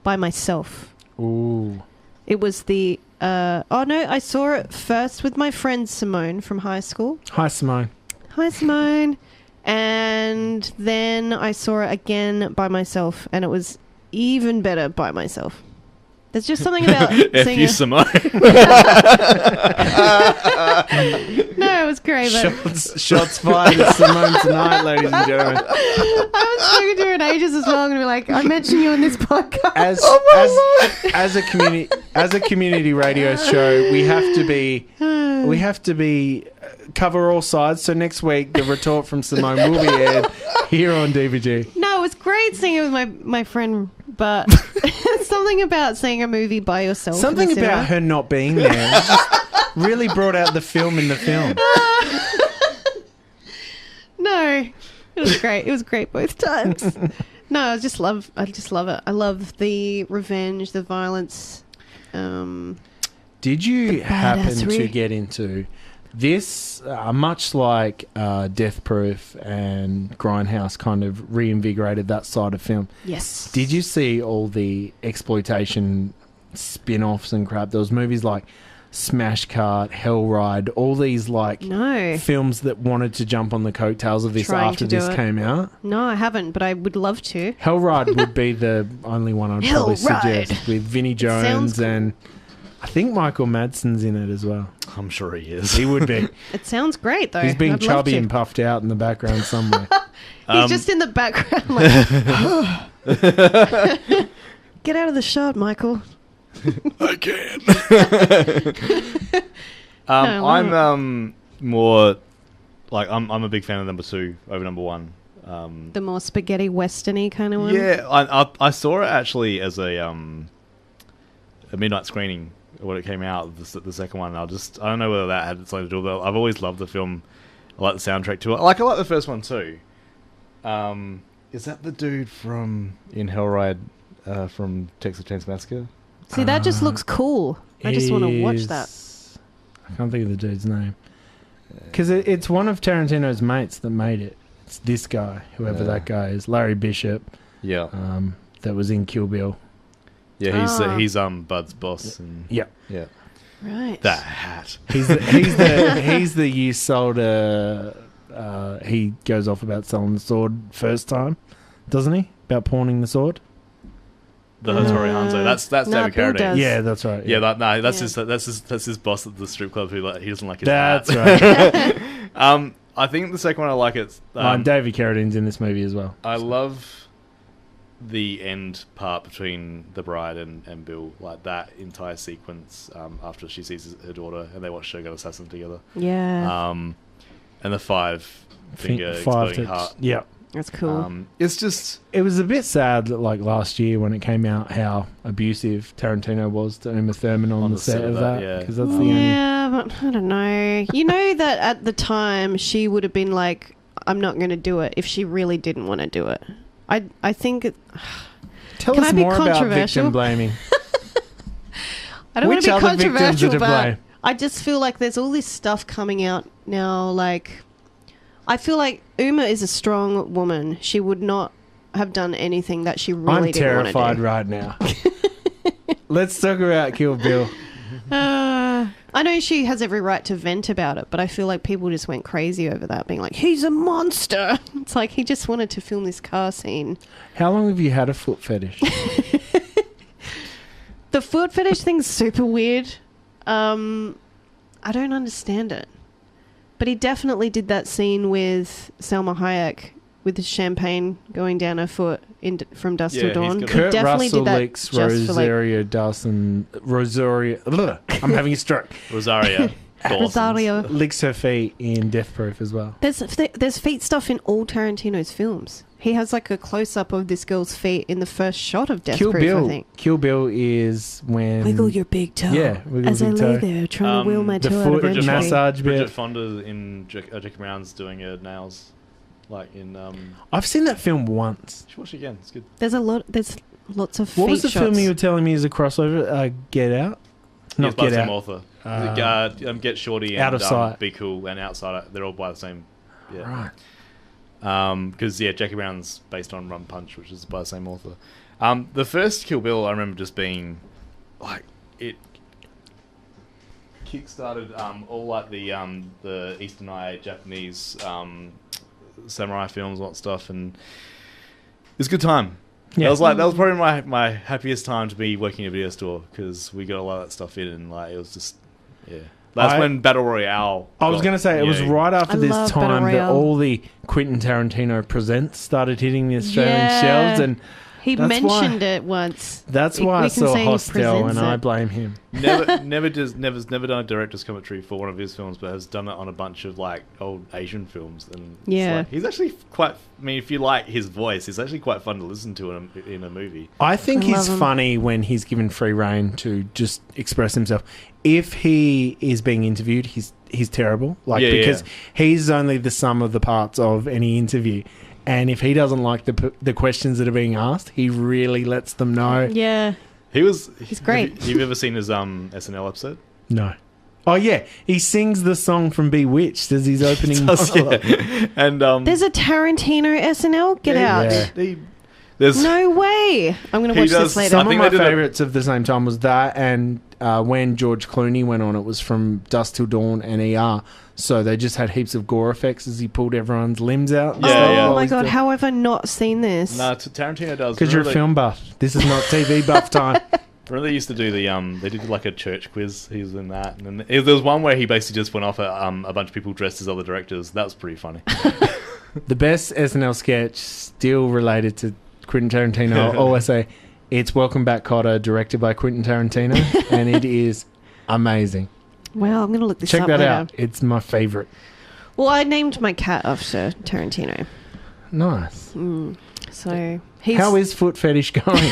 by myself. Ooh. It was the I saw it first with my friend Simone from high school. Hi, Simone. Hi, Simone. And then I saw it again by myself, and it was even better by myself. There's just something about seeing you, Simone. No, it was great. Shots fired at Simone tonight, ladies and gentlemen. I haven't spoken to her in ages as well. I'm going to be like, I mentioned you on this podcast. As a community radio show, we have to be cover all sides. So next week, the retort from Simone will be aired here on DVG. No, it was great seeing it with my friend, but something about seeing a movie by yourself. Something about her not being there just really brought out the film in the film. No, it was great. It was great both times. No, I just love it. I love the revenge, the violence. Did you happen to get into this, much like Death Proof and Grindhouse kind of reinvigorated that side of film? Yes. Did you see all the exploitation spin-offs and crap? There was movies like Smash Cart, Hell Ride, all these films that wanted to jump on the coattails of this after this came out. No, I haven't, but I would love to. Hell Ride would be the only one I'd probably suggest, with Vinnie Jones and I think Michael Madsen's in it as well. I'm sure he is. He would be. It sounds great, though. He's being chubby and puffed out in the background somewhere. He's just in the background like, get out of the shot, Michael. I can. I'm more like I'm a big fan of number 2 over number 1. The more spaghetti westerny kind of one. Yeah, I saw it actually as a midnight screening when it came out, the second one. I don't know whether that had something to do with it. I've always loved the film. I like the soundtrack to it. I like the first one too. Is that the dude from in Hellride from Texas Chainsaw Massacre? See, that just looks cool. I just want to watch that. I can't think of the dude's name. Because it's one of Tarantino's mates that made it. It's this guy, whoever that guy is, Larry Bishop. Yeah. That was in Kill Bill. Yeah, he's Bud's boss. And, yeah. Right. That hat. He's the you sold he goes off about selling the sword first time, doesn't he? About pawning the sword. The Hattori Hanzo. That's David Carradine. Yeah, that's right. Yeah, that's his boss at the strip club who he doesn't like his hat. That's right. I think the second one I like it. David Carradine's in this movie as well. I love the end part between the bride and Bill, like that entire sequence after she sees her daughter and they watch Shogun Assassin together. Yeah. And the five-finger exploding heart. Yeah. That's cool. It's just... It was a bit sad that, like, last year when it came out how abusive Tarantino was to Uma Thurman on the set of that. Yeah. That's the only... Yeah, but I don't know. You know that at the time she would have been like, I'm not going to do it if she really didn't want to do it. I think... Tell Can us I be more about controversial? victim blaming. I don't want to be Which other victims are controversial, to but blame? I just feel like there's all this stuff coming out now, like... I feel like Uma is a strong woman. She would not have done anything that she really didn't want to do. I'm terrified right now. Let's talk about Kill Bill. I know she has every right to vent about it, but I feel like people just went crazy over that, being like, he's a monster. It's like he just wanted to film this car scene. How long have you had a foot fetish? The foot fetish thing's super weird. I don't understand it. But he definitely did that scene with Salma Hayek with the champagne going down her foot from Dusk Till Dawn. He Kurt definitely Russell did that licks Rosario Dawson. Rosario. I'm having a stroke. Rosario. Rosario. licks her feet in Death Proof as well. There's feet stuff in all Tarantino's films. He has like a close up of this girl's feet in the first shot of Death Proof, I think. Kill Bill is when wiggle your big toe. Yeah, wiggle as I big lay toe. there trying to wheel my the toe out foot of entry. massage bit. Bridget Fonda in Jackie Brown's doing her nails, like in. I've seen that film once. You should watch it again. It's good. There's lots of feet What was the shots. film you were telling me is a crossover? Get Out. Not by Get the same Out. author. Get Shorty and Out of Sight. Be Cool and Outside. They're all by the same. Yeah. Right. Because Jackie Brown's based on Rum Punch, which is by the same author. The first Kill Bill, I remember just being like it kickstarted all like the Eastern Eye Japanese samurai films, all that stuff, and it was a good time. Yeah. That was probably my happiest time to be working in a video store because we got a lot of that stuff in, and like it was just That's when Battle Royale. I was going to say, it was right after this time that all the Quentin Tarantino presents started hitting the Australian shelves, and he mentioned it once. That's why I saw Hostel, and I blame him. Never done a director's commentary for one of his films, but has done it on a bunch of like old Asian films. And he's actually quite. I mean, if you like his voice, he's actually quite fun to listen to in a movie. I think he's funny when he's given free rein to just express himself. If he is being interviewed, he's terrible. Because he's only the sum of the parts of any interview. And if he doesn't like the questions that are being asked, he really lets them know. Yeah. He's great. Have you ever seen his SNL episode? No. Oh, yeah. He sings the song from Bewitched as his opening monologue. Yeah. And there's a Tarantino SNL? Get out. Yeah. No way. I'm going to watch this later. Some of my favourites of the same time was that, and when George Clooney went on, it was from Dusk Till Dawn and ER. So they just had heaps of gore effects as he pulled everyone's limbs out. Oh my God, how have I not seen this? No, Tarantino does. Because you're a film buff. This is not TV buff time. Remember they used to do they did like a church quiz. He was in that, and then there was one where he basically just went off at a bunch of people dressed as other directors. That was pretty funny. The best SNL sketch still related to Quentin Tarantino. I'll always say it's Welcome Back, Kotter, directed by Quentin Tarantino, and it is amazing. Well, I'm going to look this Check up that later. out. It's my favourite. Well, I named my cat after Tarantino. Nice. So he's... How is foot fetish going?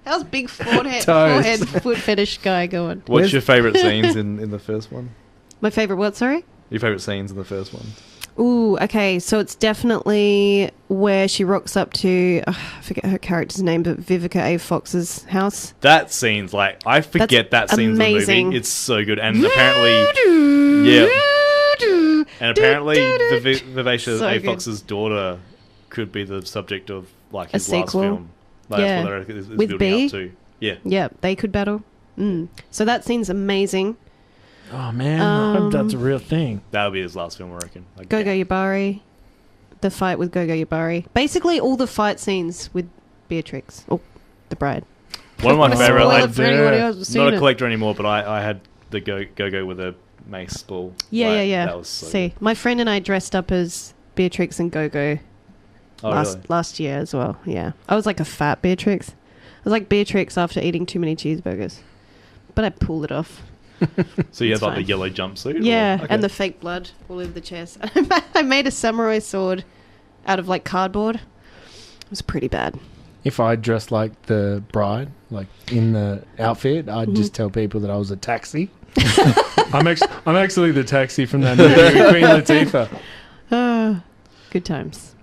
How's big forehead foot fetish guy going? What's your favourite scenes in the first one? My favourite what, sorry? Your favourite scenes in the first one? Ooh, okay. So it's definitely where she rocks up to, I forget her character's name, but Vivica A. Fox's house. That scene's like, I forget that scene's in the movie. It's so good. And apparently, Vivica A. Fox's daughter could be the subject of like his last film. Like, that's what is with building B? up to. Yeah. Yeah, they could battle. So that scene's amazing. Oh, man. I hope that's a real thing. That'll be his last film, I reckon. Gogo Yubari. The fight with Gogo Yubari. Basically, all the fight scenes with Beatrix. Oh, the bride. One of my favourite. Not a collector anymore, but I had the Go-Go with a mace ball. Yeah. That was so good. My friend and I dressed up as Beatrix and Gogo last year as well. Yeah. I was like a fat Beatrix. I was like Beatrix after eating too many cheeseburgers. But I pulled it off. So you had like the yellow jumpsuit? Yeah, and the fake blood all over the chest. I made a samurai sword out of like cardboard. It was pretty bad. If I dressed like the bride, like in the outfit, I'd just tell people that I was a taxi. I'm actually the taxi from that movie with Queen Latifah. Good times.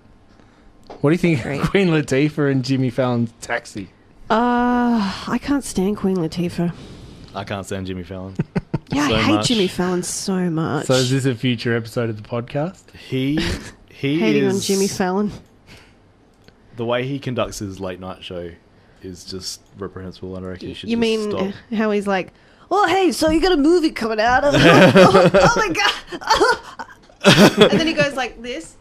What do you think of Queen Latifah and Jimmy Fallon's Taxi? I can't stand Queen Latifah. I can't stand Jimmy Fallon. Yeah, I hate Jimmy Fallon so much. So is this a future episode of the podcast? He hating is, on Jimmy Fallon. The way he conducts his late night show is just reprehensible. I reckon he should stop. How he's like, oh, hey, so you got a movie coming out? Oh my God. And then he goes like this.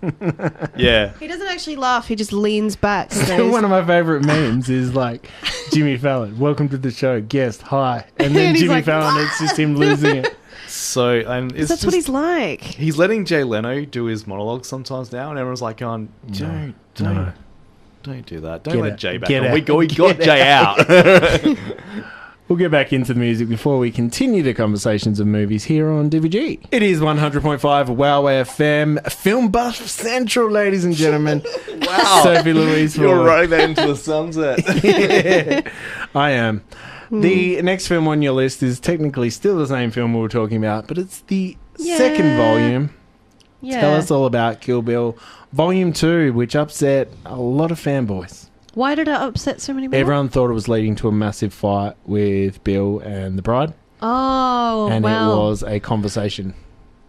Yeah. He doesn't actually laugh. He just leans back. One of my favourite memes is like Jimmy Fallon, welcome to the show, guest, hi. And then Jimmy like, Fallon, it's just him losing it. So, and it's that's what he's like. He's letting Jay Leno do his monologues sometimes now, and everyone's like, don't do that. Don't let Jay back on. We got Jay out. We'll get back into the music before we continue the conversations of movies here on DVG. It is 100.5 WOWFM, Film Buff Central, ladies and gentlemen. Wow. Sophie Louise Ford. You're riding that into the sunset. Yeah, I am. The next film on your list is technically still the same film we were talking about, but it's the second volume. Yeah. Tell us all about Kill Bill Volume 2, which upset a lot of fanboys. Why did it upset so many people? Everyone thought it was leading to a massive fight with Bill and the bride. Oh, and wow. it was a conversation.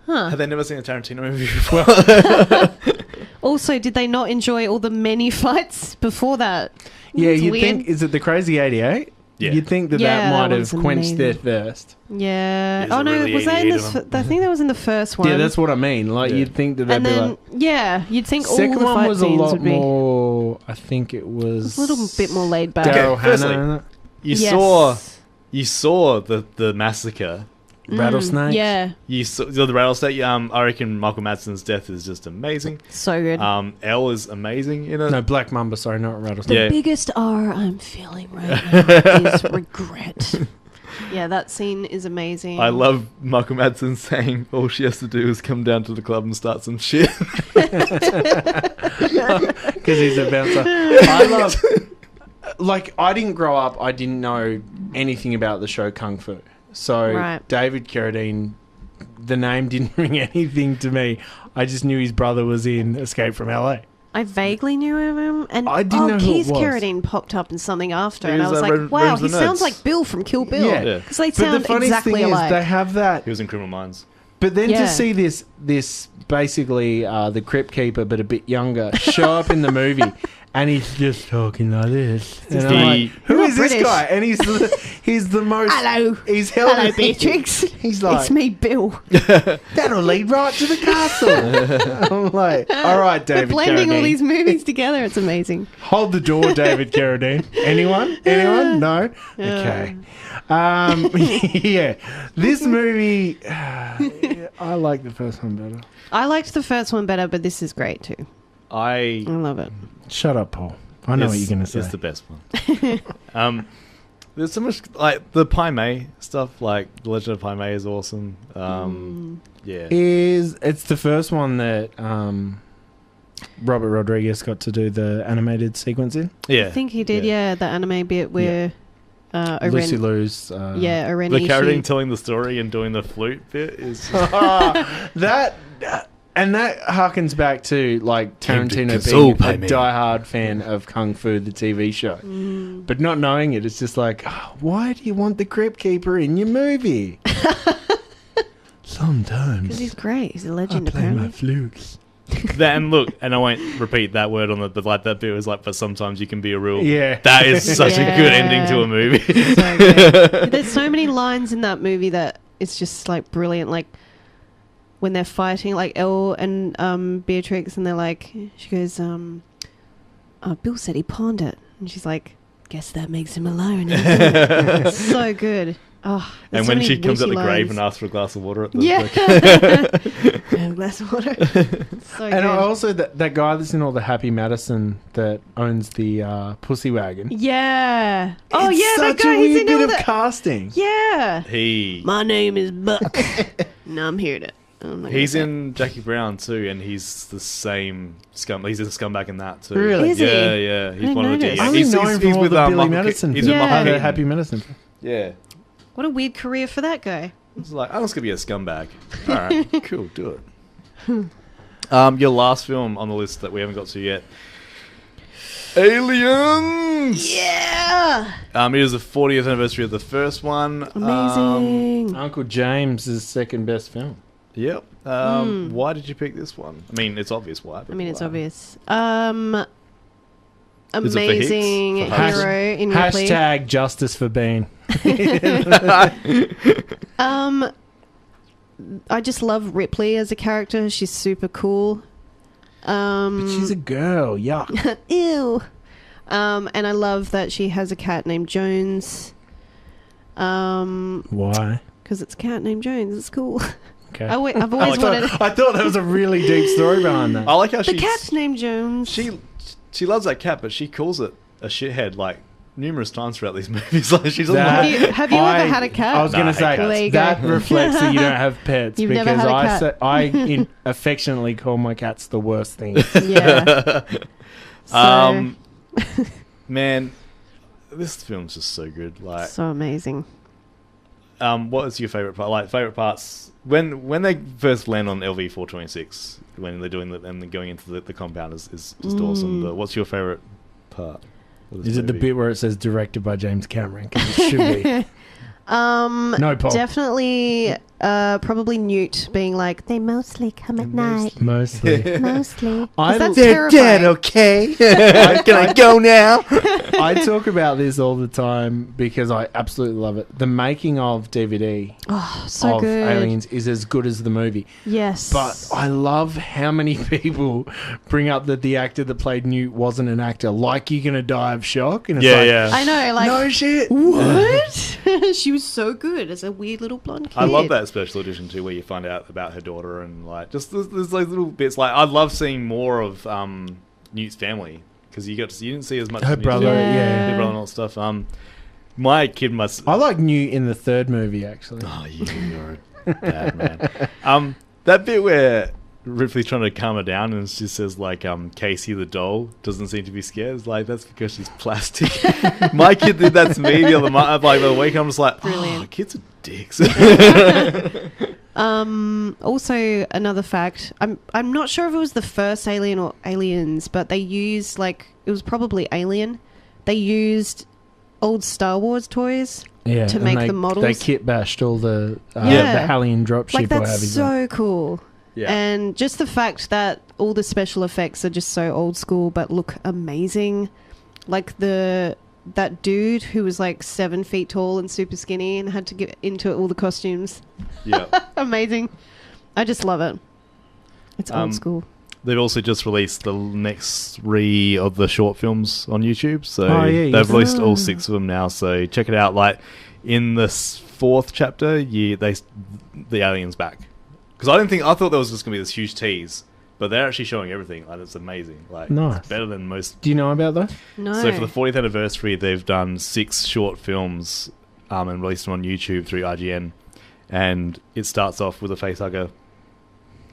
Huh. Have they never seen a Tarantino movie before? Also, did they not enjoy all the many fights before that? Yeah, That's you'd weird. think, is it the Crazy 88? Yeah. You'd think that Yeah, that might that have one's quenched their amazing. thirst. Yeah. Is Oh it no, really was that in 88 the? of them? I think that was in the first one. Yeah, that's what I mean. Like, Yeah. you'd think that they'd And be then, like... yeah, you'd think all Second the one fight was a scenes lot would be more... I think it was... a little bit more laid back. Daryl firstly, Hannah. Yes. You saw the massacre. Rattlesnakes. Yeah, You saw the rattlesnake. I reckon Michael Madsen's death is just amazing. so good. Elle is amazing in it. No, Black Mamba, sorry, not Rattlesnake. yeah. Biggest R I'm feeling right now is regret. Yeah, that scene is amazing. I love Michael Madsen saying all she has to do is come down to the club and start some shit. Because he's a bouncer. I love... Like, I didn't grow up, I didn't know anything about the show Kung Fu. So, Right. David Carradine, the name didn't ring anything to me. I just knew his brother was in Escape from LA. I vaguely knew of him, and I didn't know who it Keith was. Carradine popped up in something after, He and I was, was like, Rooms wow, of he the sounds Nerds. like Bill from Kill Bill. Yeah. Because they But sound the funniest exactly thing alike. is they have that... He was in Criminal Minds. But then Yeah. to see this basically the Crypt Keeper, but a bit younger, show up in the movie, and he's just talking like this. And I'm like, who You're is British. this guy? And he's the most... Hello. He's held Hello, Beatrix. He's like, It's me, Bill. that'll lead right to the castle. I'm like, all right, They're David blending all Carradine. these movies together. It's amazing. Hold the door, David Carradine. Anyone? No? Okay. Yeah. This movie... I like the first one better. I liked the first one better, but this is great too. I I love it. Shut up, Paul. I know what you're going to say. It's the best one. There's so much like the Pai Mei stuff. Like the Legend of Pai Mei is awesome. Yeah, It's the first one that Robert Rodriguez got to do the animated sequence in. yeah. I think he did, yeah, the anime bit where Lucy Lou's. Oren The Ishii. Carradine telling the story and doing the flute bit is that harkens back to like Tarantino Kazoo, being a Pai diehard fan of Kung Fu, the TV show, but not knowing it. It's just like, why do you want the Crypt Keeper in your movie? Sometimes Because he's great. He's a legend, I play my apparently. flutes. that. And look, and I won't repeat that word on the, but like that bit was like, but sometimes you can be a real. Yeah. That is such a good Yeah. ending to a movie. So good. There's so many lines in that movie that it's just like brilliant. Like when they're fighting, like Elle and Beatrix, and they're like, she goes, Bill said he pawned it, and she's like, guess that makes him alone. It's so good. Oh, And when she comes out the grave and asks for a glass of water at the a glass of water. So And good. also that guy that's in all the Happy Madison that owns the Pussy Wagon. Yeah. Oh It's yeah, that such guy. a He's weird in all bit of the. casting. Yeah. He My name is Buck. No, I'm here to. I'm not he's gonna in Jackie Brown too, and he's the same scum. He's a scumbag in that too. Really? Is he? Yeah, yeah. He's didn't one of the. notice. Yeah, I only he's, know he's, him he's from all with the Billy Michael Madison. He's with Yeah. Michael The Keaton. Happy Madison. Yeah. What a weird career for that guy. It's like, I'm just gonna be a scumbag. All right, cool, do it. Your last film on the list that we haven't got to yet, Aliens. Yeah. It is the 40th anniversary of the first one. Amazing. Uncle James's second best film. Yep. Why did you pick this one? I mean, it's obvious why. but I mean, it's why? obvious. Is it for Hicks? Amazing For hero in Ripley. Hashtag justice for Bean. I just love Ripley as a character. She's super cool. But she's a girl. Yuck. Ew. And I love that she has a cat named Jones. Why? Because it's a cat named Jones. It's cool. Okay. I've always wanted. I thought there was a really deep story behind that. I like how The cat's named Jones. she loves that cat, but she calls it a shithead like numerous times throughout these movies. Like she's on That- Have you ever had a cat? I was going to No, I hate say cats. There you go. that reflects that you don't have pets You've because never had a cat. I affectionately call my cats the worst thing. Yeah. Man, this film's just so good. Like, So amazing. what is your favorite part? Like favorite parts when they first land on LV 426 when they're doing and they're going into the compound is just awesome. But what's your favorite part? of this Is it the movie? bit where it says directed by James Cameron? 'Cause it should be. No, Paul. Definitely, probably Newt being like, they mostly come at night. Mostly. Mostly. 'Cause I- that's They're terrifying. Okay. Can I go now? I talk about this all the time because I absolutely love it. The making of DVD Oh, so of good. Aliens is as good as the movie. Yes. But I love how many people bring up that the actor that played Newt wasn't an actor. Like You're Gonna Die of Shock. And it's like, I know, like, no shit. what? She was so good as a weird little blonde kid. I love that special edition too, where you find out about her daughter and like just there's those little bits. Like I love seeing more of Newt's family because you didn't see as much Her of Newt's brother, family, yeah. her brother and all that stuff. My kid must. I like Newt in the third movie, actually. Oh, you're a bad man. That bit where Ripley's trying to calm her down and she says like Casey the doll doesn't seem to be scared. It's like that's because she's plastic. My kid did that to me the other month. Like the week I'm just like, Brilliant. oh, kids are dicks. Also, another fact. I'm not sure if it was the first Alien or Aliens, but they used it was probably Alien. They used old Star Wars toys Yeah, to and make the models. They kit bashed all the Yeah. Hallian dropship Like or that's whatever. so cool. Yeah. And just the fact that all the special effects are just so old school but look amazing. Like that dude who was like 7 feet tall and super skinny and had to get into all the costumes. Yeah. Amazing. I just love it. It's old school. They've also just released the next 3 of the short films on YouTube. So Oh, yeah, they've released all 6 of them now. So check it out. Like in the 4th chapter, the alien's back. Because I thought there was just going to be this huge tease, but they're actually showing everything. Like it's amazing. Like Nice. it's better than most. Do you know about that? No. So for the 40th anniversary, they've done 6 short films and released them on YouTube through IGN. And it starts off with a facehugger,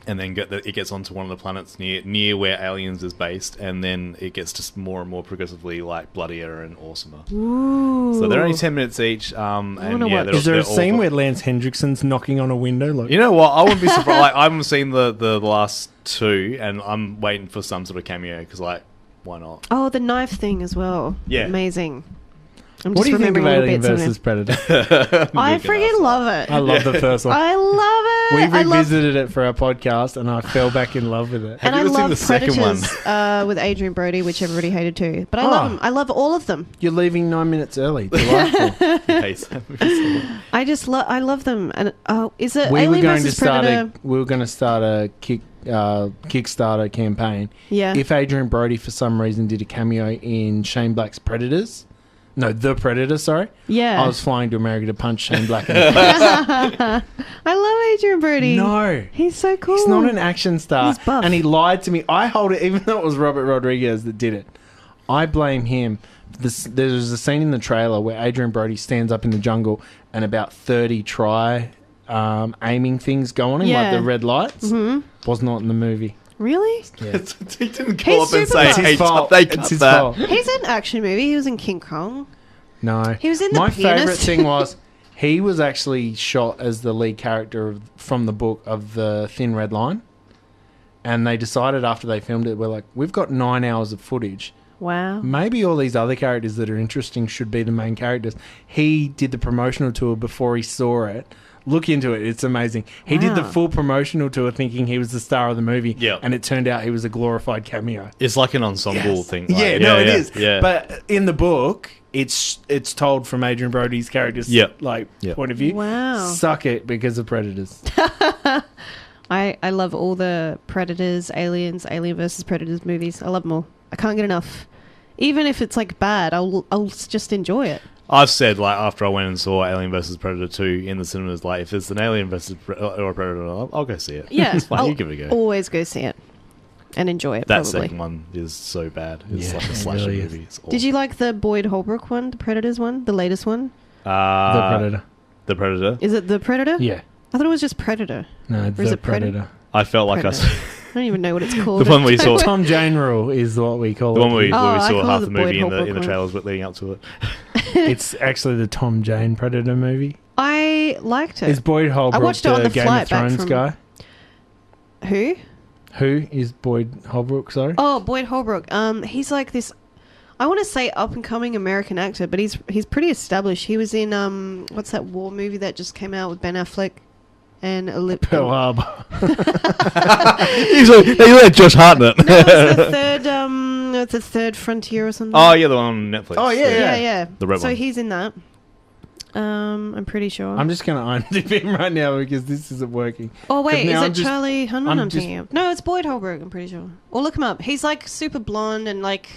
and then it gets onto one of the planets near where Aliens is based, and then it gets just more and more progressively like bloodier and awesomer. Ooh. So they're only 10 minutes each. And yeah, Is there a they're all- scene where Lance Hendrickson's knocking on a window? Like, You know what? I wouldn't be surprised. Like, I haven't seen the last 2, and I'm waiting for some sort of cameo because, like, why not? Oh, the knife thing as well. Yeah. Amazing. I'm what just do you think of remembering little Alien bits of it. versus Predator? I freaking love it. I love the first one. I love it. We I love- revisited it for our podcast, and I fell back in love with it. And I love Predators with Adrian Brody, which everybody hated too. But I love them. I love all of them. You're leaving 9 minutes early. Delightful. I love them. And is it we Alien were going to versus start Predator? a Kickstarter campaign. Yeah. If Adrian Brody for some reason did a cameo in Shane Black's Predators. No, The Predator, sorry. Yeah. I was flying to America to punch Shane Black in the face. I love Adrian Brody. No. He's so cool. He's not an action star. He's buff. And he lied to me. I hold it, even though it was Robert Rodriguez that did it. I blame him. There's a scene in the trailer where Adrian Brody stands up in the jungle and about 30 aiming things go on him, like Yeah. the red lights. Mhm. Was not in the movie. Really? Yeah. He didn't He's go up and super say, buff. hey, It's his fault. they It's cut his that. fault. He's in an action movie. He was in King Kong. No. He was in The My Pianist. favourite thing was he was actually shot as the lead character from the book of The Thin Red Line. And they decided after they filmed it, we're like, we've got 9 hours of footage. Wow. Maybe all these other characters that are interesting should be the main characters. He did the promotional tour before he saw it. Look into it. It's amazing. He did the Wow. full promotional tour thinking he was the star of the movie. Yeah. And it turned out he was a glorified cameo. It's like an ensemble thing. Like, It is. Yeah. But in the book, it's told from Adrian Brody's character's Yep. point of view. Wow. Suck it because of Predators. I love all the Predators, Aliens, Alien versus Predators movies. I love them all. I can't get enough. Even if it's like bad, I'll just enjoy it. I've said, like, after I went and saw Alien vs. Predator 2 in the cinemas, like, if it's an Alien versus or a Predator, I'll go see it. Yeah, It's fine. I'll You give it a go. always go see it. and enjoy it. That probably. second one is so bad. It's Yeah, like a it slasher really is. movie. It's awful. Did you like the Boyd Holbrook one, the Predators one, the latest one? The Predator. The Predator. Is it the Predator? Yeah. I thought it was just Predator. No, Or is the it Predator? I felt like Predator. I don't even know what it's called. The one we saw. Tom Jane rule is what we call The it. one where we I saw call half it the the Boyd movie in the Holbrook trailers but leading up to it. It's actually the Tom Jane Predator movie. I liked it. Is Boyd Holbrook I watched it on the Game flight of back Thrones from... guy? Who? Who is Boyd Holbrook, sorry? Oh, Boyd Holbrook. He's like this... I want to say up-and-coming American actor, but he's pretty established. He was in... what's that war movie that just came out with Ben Affleck? And Pearl Harbor. He's like, they let Josh Hartnett. No, it's the third, it's the third Frontier or something. Oh, yeah, the one on Netflix. Oh, yeah. Yeah. The red so one. he's in that. I'm pretty sure. I'm just going to IMDb him right now because this isn't working. Oh, wait, is now it Charlie Hunnam I'm just- thinking of? No, it's Boyd Holbrook, I'm pretty sure. Or look him up. He's like super blonde and like...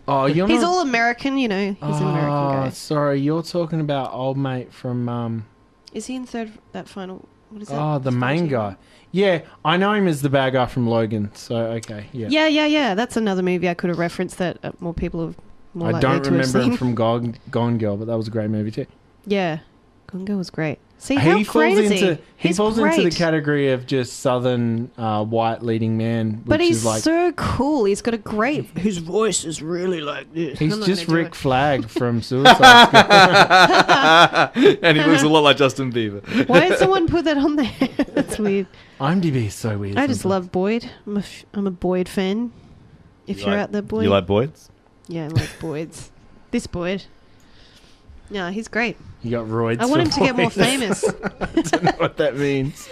Oh, you're He's not... all American, you know. He's an American guy. Sorry, you're talking about old mate from... Is he in that final... What is that? Oh, the main guy. Yeah, I know him as the bad guy from Logan, so okay, yeah. Yeah. That's another movie I could have referenced that more people have more I likely don't to have remember him seen. from Gone Girl, but that was a great movie too. Yeah. Gone Girl was great. See, how great is he? He falls into the great. category of just southern white leading man, which But he's is like... so cool. He's got a great... His voice is really like this. He's I'm not just gonna do Rick it. Flag from Suicide Squad. And he looks a lot like Justin Bieber. Why did someone put that on there? That's weird. IMDb is so weird. I just sometimes. love Boyd. I'm a Boyd fan. If You you're like- out there, Boyd. You like Boyds? Yeah, I like Boyds. This Boyd. Yeah, he's great. You got roids. I want him for to get more boys. famous. I don't know what that means.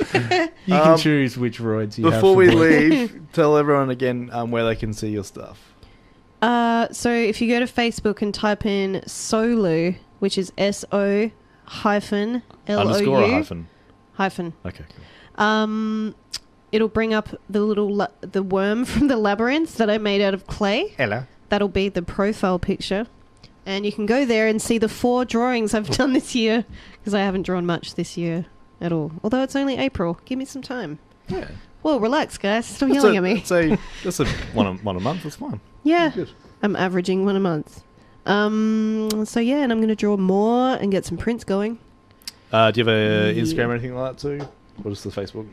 You can choose which roids you have. Before for we boys. leave, tell everyone again where they can see your stuff. So if you go to Facebook and type in Solu, which is SO hyphen LOU Underscore or hyphen? hyphen. Okay, cool. It'll bring up the little the worm from the labyrinth that I made out of clay. Hello. That'll be the profile picture. And you can go there and see the 4 drawings I've done this year, because I haven't drawn much this year at all. Although it's only April. Give me some time. Yeah. Well, relax, guys. Stop yelling at me. That's a one a month. That's fine. Yeah. Good. I'm averaging 1 a month. So yeah, and I'm going to draw more and get some prints going. Do you have a Instagram or anything like that too? Or just the Facebook?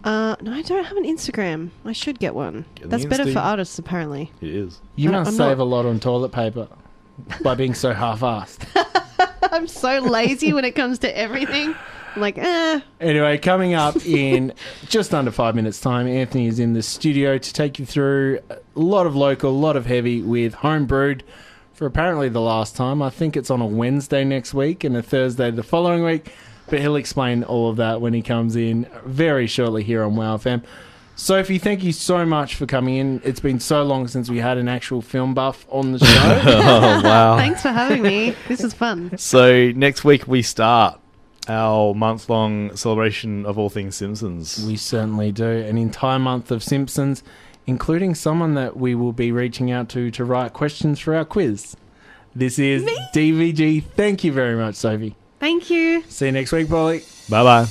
No, I don't have an Instagram. I should get one. Get That's the better Insta. for artists, apparently. It is. You must I'm save not- a lot on toilet paper by being so half-assed. I'm so lazy when it comes to everything. I'm like, Anyway, coming up in just under 5 minutes' time, Anthony is in the studio to take you through a lot of local, a lot of heavy with Homebrewed for apparently the last time. I think it's on a Wednesday next week and a Thursday the following week, but he'll explain all of that when he comes in very shortly here on WOWFM. Sophie, thank you so much for coming in. It's been so long since we had an actual film buff on the show. Oh, wow. thanks for having me. This is fun. So next week we start our month-long celebration of all things Simpsons. We certainly do. An entire month of Simpsons, including someone that we will be reaching out to write questions for our quiz. This is DVG. Thank you very much, Sophie. Thank you. See you next week, Polly. Bye-bye.